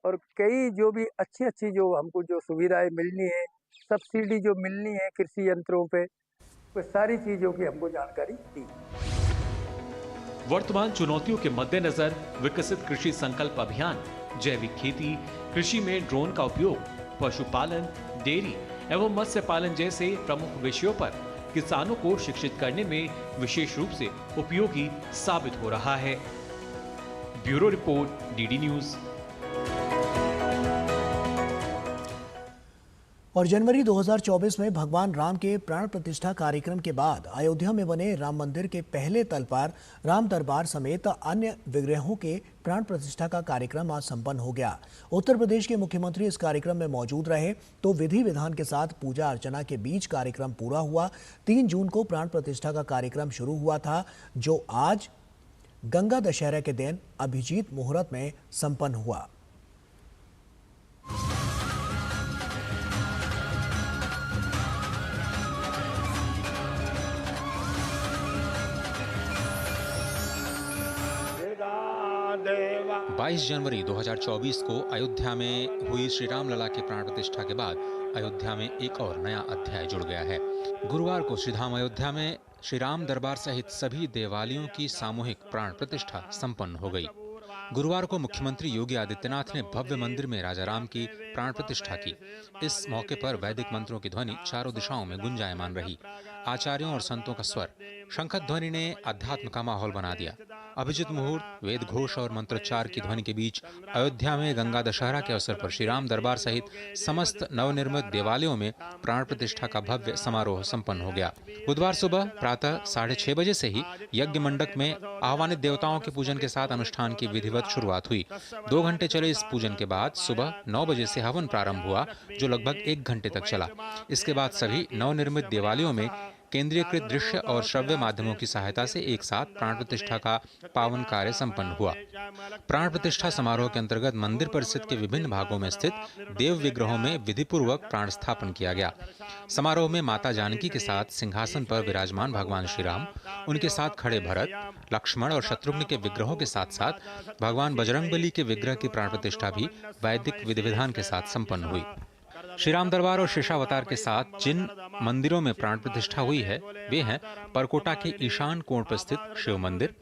और कई जो भी अच्छी अच्छी जो हमको जो सुविधाएं मिलनी है, सब्सिडी जो मिलनी है कृषि यंत्रों पे, वो सारी चीजों की हमको जानकारी दी। वर्तमान चुनौतियों के मद्देनजर विकसित कृषि संकल्प अभियान जैविक खेती, कृषि में ड्रोन का उपयोग, पशुपालन, डेयरी एवं मत्स्य पालन जैसे प्रमुख विषयों पर किसानों को शिक्षित करने में विशेष रूप से उपयोगी साबित हो रहा है। Bureau report, DD news. और जनवरी 2024 में भगवान राम के प्राण प्रतिष्ठा कार्यक्रम के बाद अयोध्या में बने राम मंदिर के पहले तल पर राम दरबार समेत अन्य विग्रहों के प्राण प्रतिष्ठा का कार्यक्रम आज संपन्न हो गया। उत्तर प्रदेश के मुख्यमंत्री इस कार्यक्रम में मौजूद रहे तो विधि विधान के साथ पूजा अर्चना के बीच कार्यक्रम पूरा हुआ। 3 जून को प्राण प्रतिष्ठा का कार्यक्रम शुरू हुआ था, जो आज गंगा दशहरा के दिन अभिजीत मुहूर्त में संपन्न हुआ। 22 जनवरी 2024 को अयोध्या में हुई श्री राम लला के प्राण प्रतिष्ठा के बाद अयोध्या में एक और नया अध्याय जुड़ गया है। गुरुवार को श्रीधाम अयोध्या में श्री राम दरबार सहित सभी देवालयों की सामूहिक प्राण प्रतिष्ठा संपन्न हो गई। गुरुवार को मुख्यमंत्री योगी आदित्यनाथ ने भव्य मंदिर में राजा राम की प्राण प्रतिष्ठा की। इस मौके पर वैदिक मंत्रों की ध्वनि चारों दिशाओं में गुंजायमान रही। आचार्यों और संतों का स्वर, शंख ध्वनि ने अध्यात्म का माहौल बना दिया। अभिजित मुहूर्त, वेद घोष और मंत्रोच्चार की ध्वनि के बीच अयोध्या में गंगा दशहरा के अवसर पर श्री राम दरबार सहित समस्त नवनिर्मित देवालयों में प्राण प्रतिष्ठा का भव्य समारोह संपन्न हो गया। बुधवार सुबह प्रातः 6:30 बजे से ही यज्ञ मंडप में आह्वानित देवताओं के पूजन के साथ अनुष्ठान की विधिवत शुरुआत हुई। 2 घंटे चले इस पूजन के बाद सुबह 9 बजे से हवन प्रारंभ हुआ, जो लगभग 1 घंटे तक चला। इसके बाद सभी नवनिर्मित देवालयों में केंद्रीयकृत दृश्य और श्रव्य माध्यमों की सहायता से एक साथ प्राण प्रतिष्ठा का पावन कार्य संपन्न हुआ। प्राण प्रतिष्ठा समारोह के अंतर्गत मंदिर परिसर के विभिन्न भागों में स्थित देव विग्रहों में विधिपूर्वक प्राण स्थापन किया गया। समारोह में माता जानकी के साथ सिंहासन पर विराजमान भगवान श्री राम, उनके साथ खड़े भरत, लक्ष्मण और शत्रुघ्न के विग्रहों के साथ साथ भगवान बजरंगबली के विग्रह की प्राण प्रतिष्ठा भी वैदिक विधि विधान के साथ संपन्न हुई। श्री राम दरबार और शेषावतार के साथ जिन मंदिरों में प्राण प्रतिष्ठा हुई है वे हैं परकोटा के ईशान कोण पर स्थित शिव मंदिर,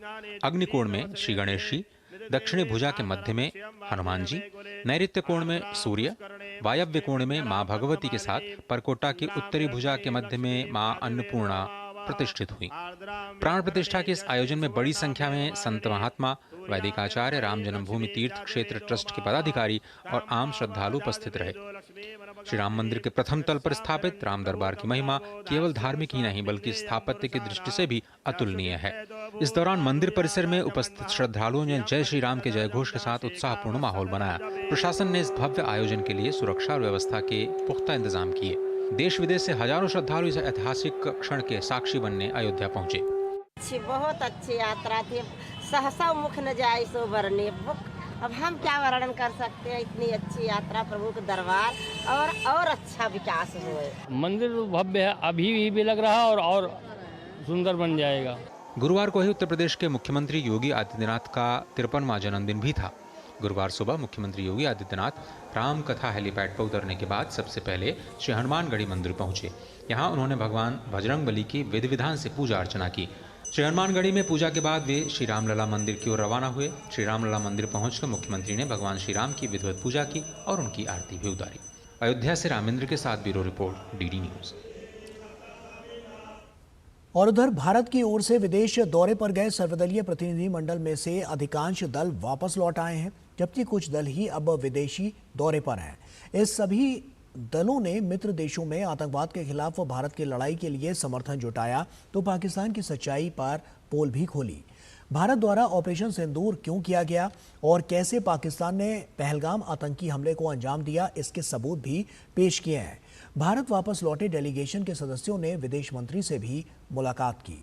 अग्निकोण में श्री गणेश जी, दक्षिणी भुजा के मध्य में हनुमान जी, नैऋत्य कोण में सूर्य, वायव्य कोण में मां भगवती के साथ परकोटा की उत्तरी भुजा के मध्य में मां अन्नपूर्णा प्रतिष्ठित हुई। प्राण प्रतिष्ठा के इस आयोजन में बड़ी संख्या में संत महात्मा, वैदिक आचार्य, राम जन्मभूमि तीर्थ क्षेत्र ट्रस्ट के पदाधिकारी और आम श्रद्धालु उपस्थित रहे। श्री राम मंदिर के प्रथम तल पर स्थापित राम दरबार की महिमा केवल धार्मिक ही नहीं बल्कि स्थापत्य की दृष्टि से भी अतुलनीय है। इस दौरान मंदिर परिसर में उपस्थित श्रद्धालुओं ने जय श्री राम के जयघोष के साथ उत्साहपूर्ण माहौल बनाया। प्रशासन ने इस भव्य आयोजन के लिए सुरक्षा और व्यवस्था के पुख्ता इंतजाम किए। देश विदेश से हजारों श्रद्धालु इस ऐतिहासिक क्षण के साक्षी बनने अयोध्या पहुंचे। बहुत अच्छी यात्रा थी, सहसा मुख न जाए सो वर्णे। अब हम क्या वर्णन कर सकते हैं, इतनी अच्छी यात्रा, प्रभु के दरबार और अच्छा विकास हुए। मंदिर भव्य है, अभी भी लग रहा और सुंदर बन जाएगा। गुरुवार को ही उत्तर प्रदेश के मुख्यमंत्री योगी आदित्यनाथ का 53वां जन्मदिन भी था। गुरुवार सुबह मुख्यमंत्री योगी आदित्यनाथ राम कथा हेलीपैड पर उतरने के बाद सबसे पहले श्री हनुमानगढ़ी मंदिर पहुंचे। यहां उन्होंने भगवान बजरंगबली की विधि विधान से पूजा अर्चना की। श्री हनुमानगढ़ी में पूजा के बाद वे श्री रामलला मंदिर की ओर रवाना हुए। श्री रामलला मंदिर पहुंचकर मुख्यमंत्री ने भगवान श्री राम की विधिवत पूजा की और उनकी आरती भी उतारी। अयोध्या से रामेंद्र के साथ ब्यूरो रिपोर्ट, डीडी न्यूज। और उधर भारत की ओर से विदेश दौरे पर गए सर्वदलीय प्रतिनिधि मंडल में से अधिकांश दल वापस लौट आए हैं, जबकि कुछ दल ही अब विदेशी दौरे पर हैं। इस सभी दलों ने मित्र देशों में आतंकवाद के खिलाफ भारत की लड़ाई के लिए समर्थन जुटाया तो पाकिस्तान की सच्चाई पर पोल भी खोली। भारत द्वारा ऑपरेशन सिंदूर क्यों किया गया और कैसे पाकिस्तान ने पहलगाम आतंकी हमले को अंजाम दिया, इसके सबूत भी पेश किए हैं। भारत वापस लौटे डेलीगेशन के सदस्यों ने विदेश मंत्री से भी मुलाकात की।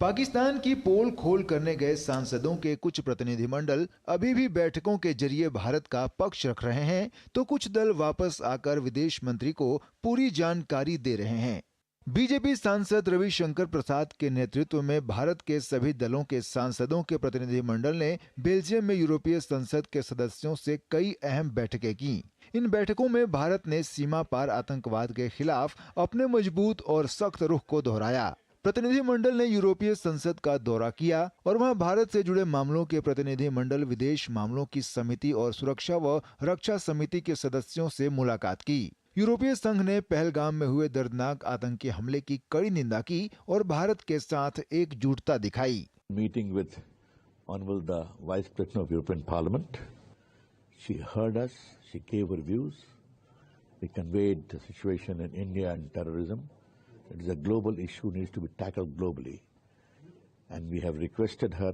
पाकिस्तान की पोल खोल करने गए सांसदों के कुछ प्रतिनिधिमंडल अभी भी बैठकों के जरिए भारत का पक्ष रख रहे हैं, तो कुछ दल वापस आकर विदेश मंत्री को पूरी जानकारी दे रहे हैं। बीजेपी सांसद रविशंकर प्रसाद के नेतृत्व में भारत के सभी दलों के सांसदों के प्रतिनिधिमंडल ने बेल्जियम में यूरोपीय संसद के सदस्यों से कई अहम बैठकें की। इन बैठकों में भारत ने सीमा पार आतंकवाद के खिलाफ अपने मजबूत और सख्त रुख को दोहराया। प्रतिनिधिमंडल ने यूरोपीय संसद का दौरा किया और वहां भारत से जुड़े मामलों के प्रतिनिधिमंडल, विदेश मामलों की समिति और सुरक्षा व रक्षा समिति के सदस्यों से मुलाकात की। यूरोपीय संघ ने पहलगाम में हुए दर्दनाक आतंकी हमले की कड़ी निंदा की और भारत के साथ एकजुटता दिखाई। Meeting with honourable the vice president of European parliament, she heard us, she gave her views, we conveyed the situation in India and terrorism. It is a global issue, needs to be tackled globally, and we have requested her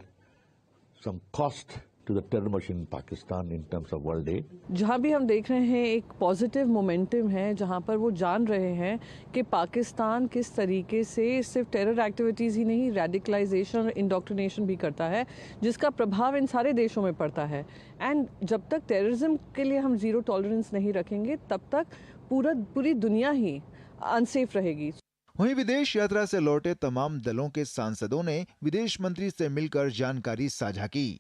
some cost to the terror machine in Pakistan in terms of world aid. जहाँ भी हम देख रहे हैं एक positive momentum है, जहाँ पर वो जान रहे हैं कि पाकिस्तान किस तरीके से सिर्फ टेरर एक्टिविटीज़ ही नहीं, रेडिकलाइजेशन और इंडोक्ट्रिनेशन भी करता है, जिसका प्रभाव इन सारे देशों में पड़ता है। एंड जब तक टेररिज्म के लिए हम जीरो टॉलरेंस नहीं रखेंगे, तब तक पूरी दुनिया ही अनसेफ रहेगी। वहीं विदेश यात्रा से लौटे तमाम दलों के सांसदों ने विदेश मंत्री से मिलकर जानकारी साझा की।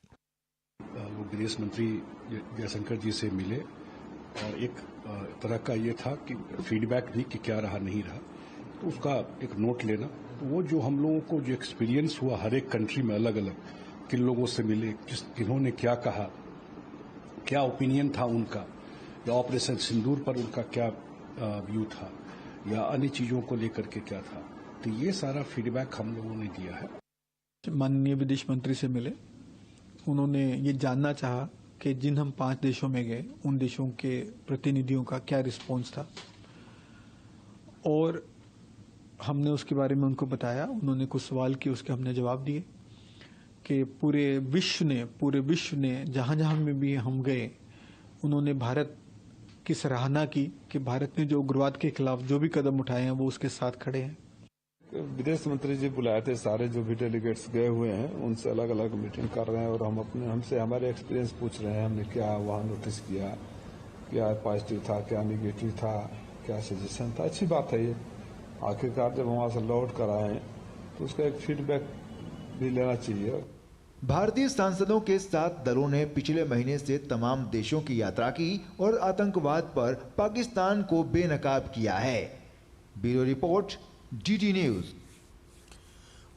वो विदेश मंत्री जयशंकर जी से मिले और एक तरह का ये था कि फीडबैक भी कि क्या रहा नहीं रहा, तो उसका एक नोट लेना। तो वो जो हम लोगों को जो एक्सपीरियंस हुआ हर एक कंट्री में अलग अलग, किन लोगों से मिले, किन्होंने क्या कहा, क्या ओपिनियन था उनका, या ऑपरेशन सिंदूर पर उनका क्या व्यू था, या अन्य चीज़ों को लेकर के क्या था, तो ये सारा फीडबैक हम लोगों ने दिया है। माननीय विदेश मंत्री से मिले, उन्होंने ये जानना चाहा कि जिन हम 5 देशों में गए उन देशों के प्रतिनिधियों का क्या रिस्पॉन्स था, और हमने उसके बारे में उनको बताया। उन्होंने कुछ सवाल किए, उसके हमने जवाब दिए कि पूरे विश्व ने जहाँ जहाँ में भी हम गए, उन्होंने भारत की सराहना की कि भारत ने जो उग्रवाद के खिलाफ जो भी कदम उठाए हैं वो उसके साथ खड़े हैं। विदेश मंत्री जी बुलाए थे, सारे जो भी डेलीगेट्स गए हुए हैं उनसे अलग अलग मीटिंग कर रहे हैं और हमसे हमारे एक्सपीरियंस पूछ रहे हैं, हमने क्या वहाँ नोटिस किया, क्या पॉजिटिव था, क्या निगेटिव था, क्या सजेशन था। अच्छी बात है ये, आखिरकार जब वहाँ से लौट कर आए तो उसका एक फीडबैक भी लेना चाहिए। भारतीय सांसदों के 7 दलों ने पिछले महीने से तमाम देशों की यात्रा की और आतंकवाद पर पाकिस्तान को बेनकाब किया है। Bureau report, DD news.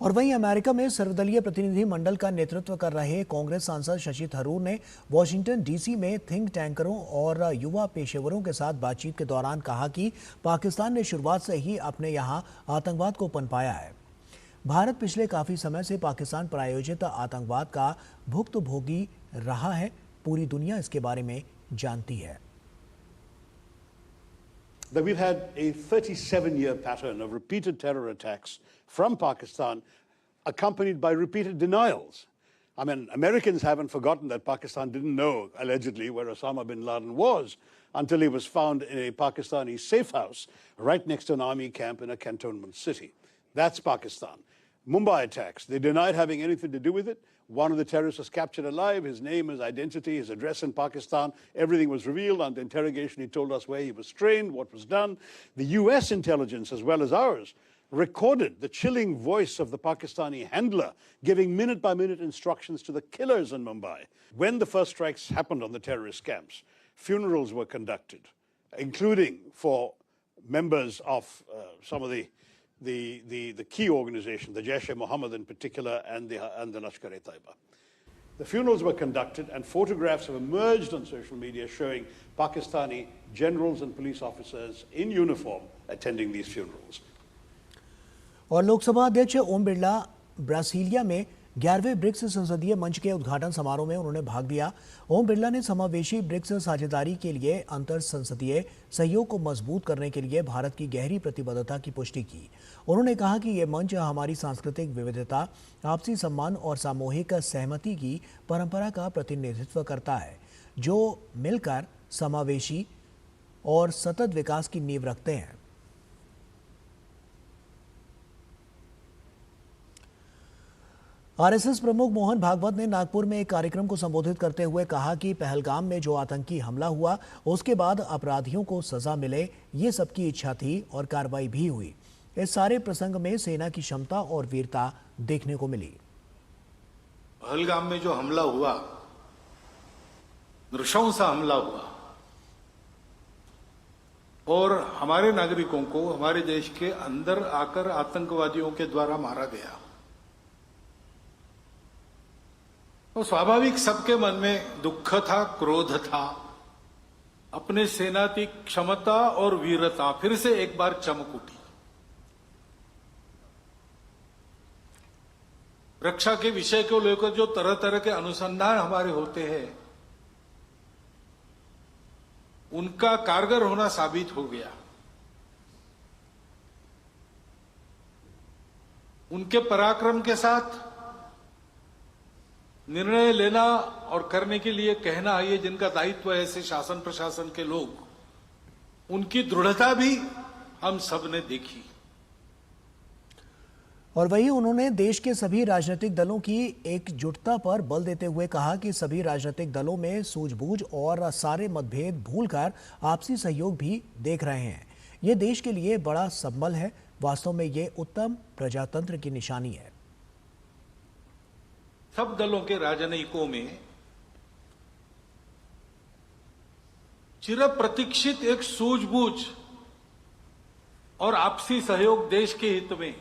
और वहीं अमेरिका में सर्वदलीय प्रतिनिधि मंडल का नेतृत्व कर रहे कांग्रेस सांसद शशि थरूर ने वॉशिंगटन डीसी में थिंक टैंकरों और युवा पेशेवरों के साथ बातचीत के दौरान कहा कि पाकिस्तान ने शुरुआत से ही अपने यहाँ आतंकवाद को पनपाया है। भारत पिछले काफी समय से पाकिस्तान प्रायोजित आतंकवाद का भुक्तभोगी रहा है। पूरी दुनिया इसके बारे में जानती है। That we've had a 37-year pattern of repeated terror attacks from Pakistan, accompanied by repeated denials. I mean, Americans haven't forgotten that Pakistan didn't know, allegedly, where Osama bin Laden was until he was found in a Pakistani safe house right next to an army camp in a cantonment city. That's Pakistan. Mumbai attacks, they denied having anything to do with it. One of the terrorists was captured alive, his name, his identity, his address in Pakistan, everything was revealed. Under interrogation, he told us where he was trained, what was done. The US intelligence, as well as ours, recorded the chilling voice of the Pakistani handler giving minute-by-minute instructions to the killers in Mumbai. When the first strikes happened on the terrorist camps, funerals were conducted, including for members of some of the key organization, the Jaish-e-Mohammed in particular, and the Lashkar-e-Taiba. The funerals were conducted, and photographs have emerged on social media showing Pakistani generals and police officers in uniform attending these funerals. और लोकसभा अध्यक्ष Om Birla Brasilia में 11वें BRICS संसदीय मंच के उद्घाटन समारोह में उन्होंने भाग लिया। ओम बिरला ने समावेशी ब्रिक्स साझेदारी के लिए अंतर संसदीय सहयोग को मजबूत करने के लिए भारत की गहरी प्रतिबद्धता की पुष्टि की। उन्होंने कहा कि ये मंच हमारी सांस्कृतिक विविधता, आपसी सम्मान और सामूहिक सहमति की परंपरा का प्रतिनिधित्व करता है, जो मिलकर समावेशी और सतत विकास की नींव रखते हैं। आरएसएस प्रमुख मोहन भागवत ने नागपुर में एक कार्यक्रम को संबोधित करते हुए कहा कि पहलगाम में जो आतंकी हमला हुआ उसके बाद अपराधियों को सजा मिले, ये सबकी इच्छा थी और कार्रवाई भी हुई। इस सारे प्रसंग में सेना की क्षमता और वीरता देखने को मिली। पहलगाम में जो हमला हुआ, नृशंस हमला हुआ और हमारे नागरिकों को हमारे देश के अंदर आकर आतंकवादियों के द्वारा मारा गया, तो स्वाभाविक सबके मन में दुख था, क्रोध था। अपने सेना की क्षमता और वीरता फिर से एक बार चमक उठी। रक्षा के विषय को लेकर जो तरह तरह के अनुसंधान हमारे होते हैं, उनका कारगर होना साबित हो गया। उनके पराक्रम के साथ निर्णय लेना और करने के लिए कहना, ये जिनका दायित्व है ऐसे शासन प्रशासन के लोग, उनकी दृढ़ता भी हम सब ने देखी। और वहीं उन्होंने देश के सभी राजनीतिक दलों की एकजुटता पर बल देते हुए कहा कि सभी राजनीतिक दलों में सूझबूझ और सारे मतभेद भूलकर आपसी सहयोग भी देख रहे हैं। ये देश के लिए बड़ा संबल है। वास्तव में ये उत्तम प्रजातंत्र की निशानी है। सब दलों के राजनयिकों में चिर प्रतीक्षित एक सूझबूझ और आपसी सहयोग, देश के हित में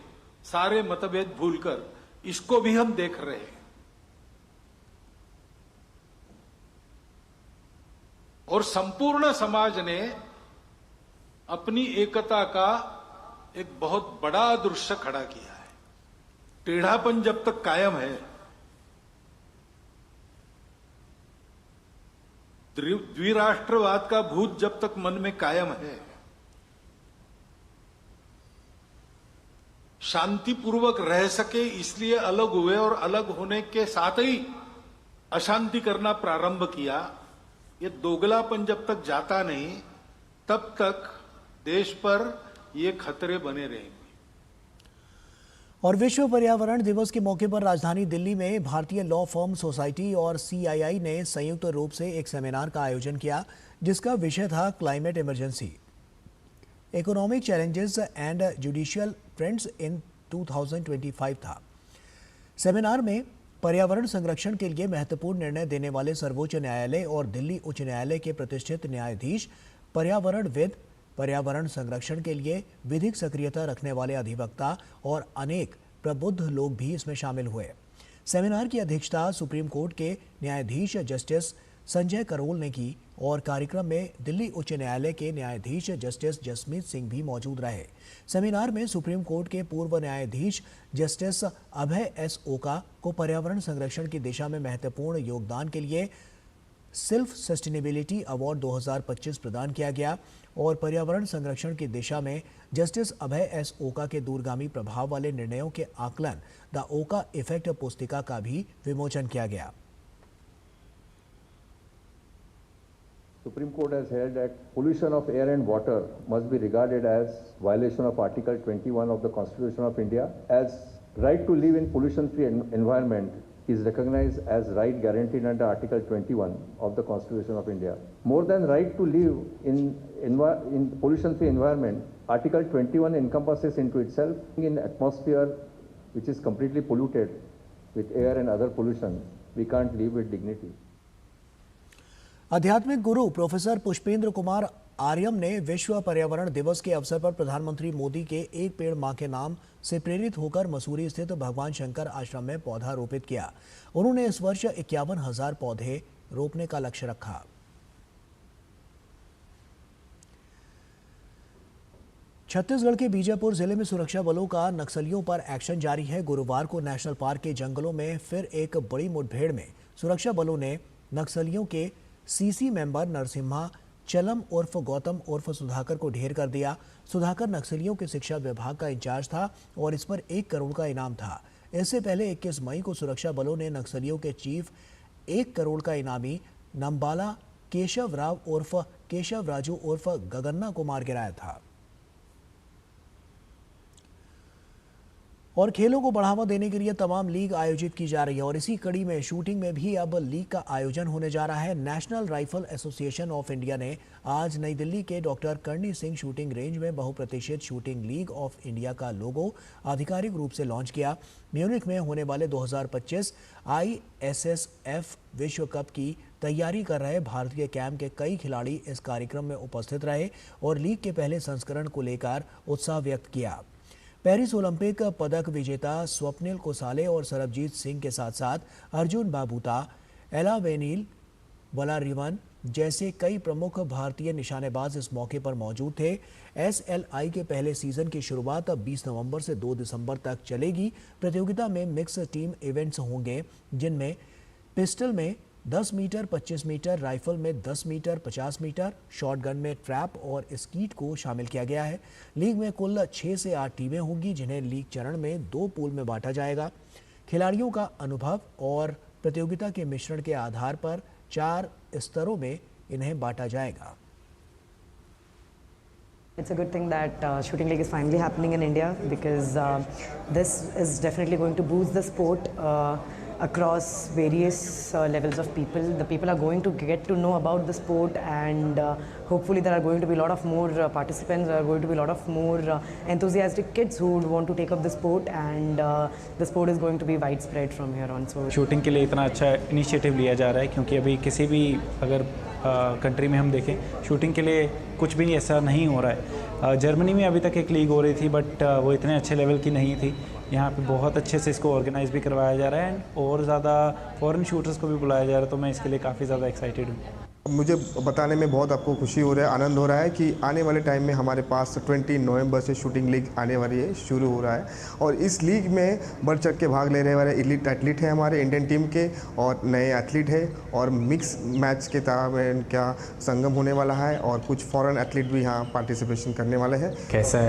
सारे मतभेद भूलकर, इसको भी हम देख रहे हैं। और संपूर्ण समाज ने अपनी एकता का एक बहुत बड़ा दृश्य खड़ा किया है। टेढ़ापन जब तक कायम है, द्विराष्ट्रवाद का भूत जब तक मन में कायम है, शांतिपूर्वक रह सके इसलिए अलग हुए और अलग होने के साथ ही अशांति करना प्रारंभ किया। ये दोगलापन जब तक जाता नहीं, तब तक देश पर ये खतरे बने रहेंगे। और विश्व पर्यावरण दिवस के मौके पर राजधानी दिल्ली में भारतीय लॉ फर्म सोसाइटी और CII ने संयुक्त रूप से एक सेमिनार का आयोजन किया, जिसका विषय था climate emergency, economic challenges and judicial trends in 2025 था। सेमिनार में पर्यावरण संरक्षण के लिए महत्वपूर्ण निर्णय देने वाले सर्वोच्च न्यायालय और दिल्ली उच्च न्यायालय के प्रतिष्ठित न्यायाधीश, पर्यावरणविद, पर्यावरण संरक्षण के लिए विधिक सक्रियता रखने वाले अधिवक्ता और अनेक प्रबुद्ध लोग भी इसमें शामिल हुए। सेमिनार की अध्यक्षता सुप्रीम कोर्ट के न्यायाधीश जस्टिस संजय करोल ने की और कार्यक्रम में दिल्ली उच्च न्यायालय के न्यायाधीश जस्टिस जसमीत सिंह भी मौजूद रहे। सेमिनार में सुप्रीम कोर्ट के पूर्व न्यायाधीश जस्टिस अभय S. ओका को पर्यावरण संरक्षण की दिशा में महत्वपूर्ण योगदान के लिए सेल्फ सस्टेनेबिलिटी अवार्ड 2025 प्रदान किया गया और पर्यावरण संरक्षण की दिशा में जस्टिस अभय S. ओका के दूरगामी प्रभाव वाले निर्णयों के आकलन द ओका इफेक्ट पुस्तिका का भी विमोचन किया गया। Supreme Court has held that pollution of air and water must be regarded as violation of Article 21 of the Constitution of India, as right to live in pollution-free environment is recognized as right guaranteed under Article 21 of the Constitution of India. More than right to live in pollution-free environment, Article 21 encompasses into itself in atmosphere which is completely polluted with air and other pollution. We can't live with dignity. आध्यात्मिक गुरु professor Pushpendra Kumar Aryam ने विश्व पर्यावरण दिवस के अवसर पर प्रधानमंत्री मोदी के एक पेड़ मां के नाम से प्रेरित होकर मसूरी स्थित भगवान शंकर आश्रम में पौधा रोपित किया। उन्होंने इस वर्ष 51,000 पौधे रोपने का लक्ष्य रखा। छत्तीसगढ़ के बीजापुर जिले में सुरक्षा बलों का नक्सलियों पर एक्शन जारी है। गुरुवार को नेशनल पार्क के जंगलों में फिर एक बड़ी मुठभेड़ में सुरक्षा बलों ने नक्सलियों के CC मेंबर नरसिम्हा चलम उर्फ गौतम उर्फ सुधाकर को ढेर कर दिया। सुधाकर नक्सलियों के शिक्षा विभाग का इंचार्ज था और इस पर 1 करोड़ का इनाम था। इससे पहले 21 मई को सुरक्षा बलों ने नक्सलियों के चीफ 1 करोड़ का इनामी नंबाला केशव राव उर्फ केशव राजू उर्फ गगन्ना को मार गिराया था। और खेलों को बढ़ावा देने के लिए तमाम लीग आयोजित की जा रही है और इसी कड़ी में शूटिंग में भी अब लीग का आयोजन होने जा रहा है। National rifle association of India ने आज नई दिल्ली के doctor Karni Singh shooting range में बहुप्रतिष्ठित शूटिंग लीग ऑफ इंडिया का लोगो आधिकारिक रूप से लॉन्च किया। म्यूनिख में होने वाले 2025 ISSF विश्व कप की तैयारी कर रहे भारतीय कैंप के कई खिलाड़ी इस कार्यक्रम में उपस्थित रहे और लीग के पहले संस्करण को लेकर उत्साह व्यक्त किया। पेरिस ओलंपिक पदक विजेता स्वप्निल कोसाले और सरबजीत सिंह के साथ साथ अर्जुन बाबूता, एला वेनिल वलारिवन जैसे कई प्रमुख भारतीय निशानेबाज इस मौके पर मौजूद थे। SLI के पहले सीजन की शुरुआत 20 नवंबर से 2 दिसंबर तक चलेगी। प्रतियोगिता में मिक्स टीम इवेंट्स होंगे जिनमें पिस्टल में 10 मीटर 25 मीटर, राइफल में 10 मीटर 50 मीटर, शॉटगन में ट्रैप और स्कीट को शामिल किया गया है। लीग में कुल 6 से 8 टीमें होंगी जिन्हें लीग चरण में 2 पूल में बांटा जाएगा। खिलाड़ियों का अनुभव और प्रतियोगिता के मिश्रण के आधार पर 4 स्तरों में इन्हें बांटा जाएगा। It's a good thing that Shooting League is finally happening in India because this is definitely going to boost the sport. across various levels of people. The people are going to get to know about the sport, and hopefully there are going to be a lot of more participants. There are going to be a lot of more enthusiastic kids who would want to take up the sport, and the sport is going to be widespread from here on. So shooting के लिए इतना अच्छा initiative लिया जा रहा है, क्योंकि अभी किसी भी अगर कंट्री में हम देखें शूटिंग के लिए कुछ भी ऐसा नहीं हो रहा है। जर्मनी में अभी तक एक लीग हो रही थी, बट वो इतने अच्छे लेवल की नहीं थी। यहाँ पे बहुत अच्छे से इसको ऑर्गेनाइज भी करवाया जा रहा है और ज़्यादा फॉरेन शूटर्स को भी बुलाया जा रहा है, तो मैं इसके लिए काफ़ी ज़्यादा एक्साइटेड हूँ। मुझे बताने में बहुत आपको खुशी हो रहा है, आनंद हो रहा है कि आने वाले टाइम में हमारे पास 20 नवंबर से शूटिंग लीग आने वाली है, शुरू हो रहा है। और इस लीग में बढ़ चढ़ के भाग ले रहे वाले एलीट एथलीट हैं हमारे इंडियन टीम के, और नए एथलीट है, और मिक्स मैच के तरह में इनका संगम होने वाला है, और कुछ फॉरेन एथलीट भी यहाँ पार्टिसिपेशन करने वाले हैं। कैसे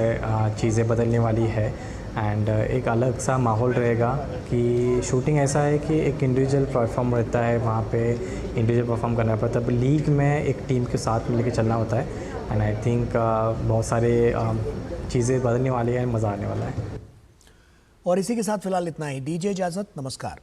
चीज़ें बदलने वाली है, एंड एक अलग सा माहौल रहेगा कि शूटिंग ऐसा है कि एक इंडिविजुअल परफॉर्म रहता है, वहाँ पे इंडिविजुअल परफॉर्म करना पड़ता है, पर लीग में एक टीम के साथ मिलकर चलना होता है। एंड आई थिंक बहुत सारे चीज़ें बदलने वाली है, मज़ा आने वाला है। और इसी के साथ फिलहाल इतना ही। दीजिए इजाजत, नमस्कार।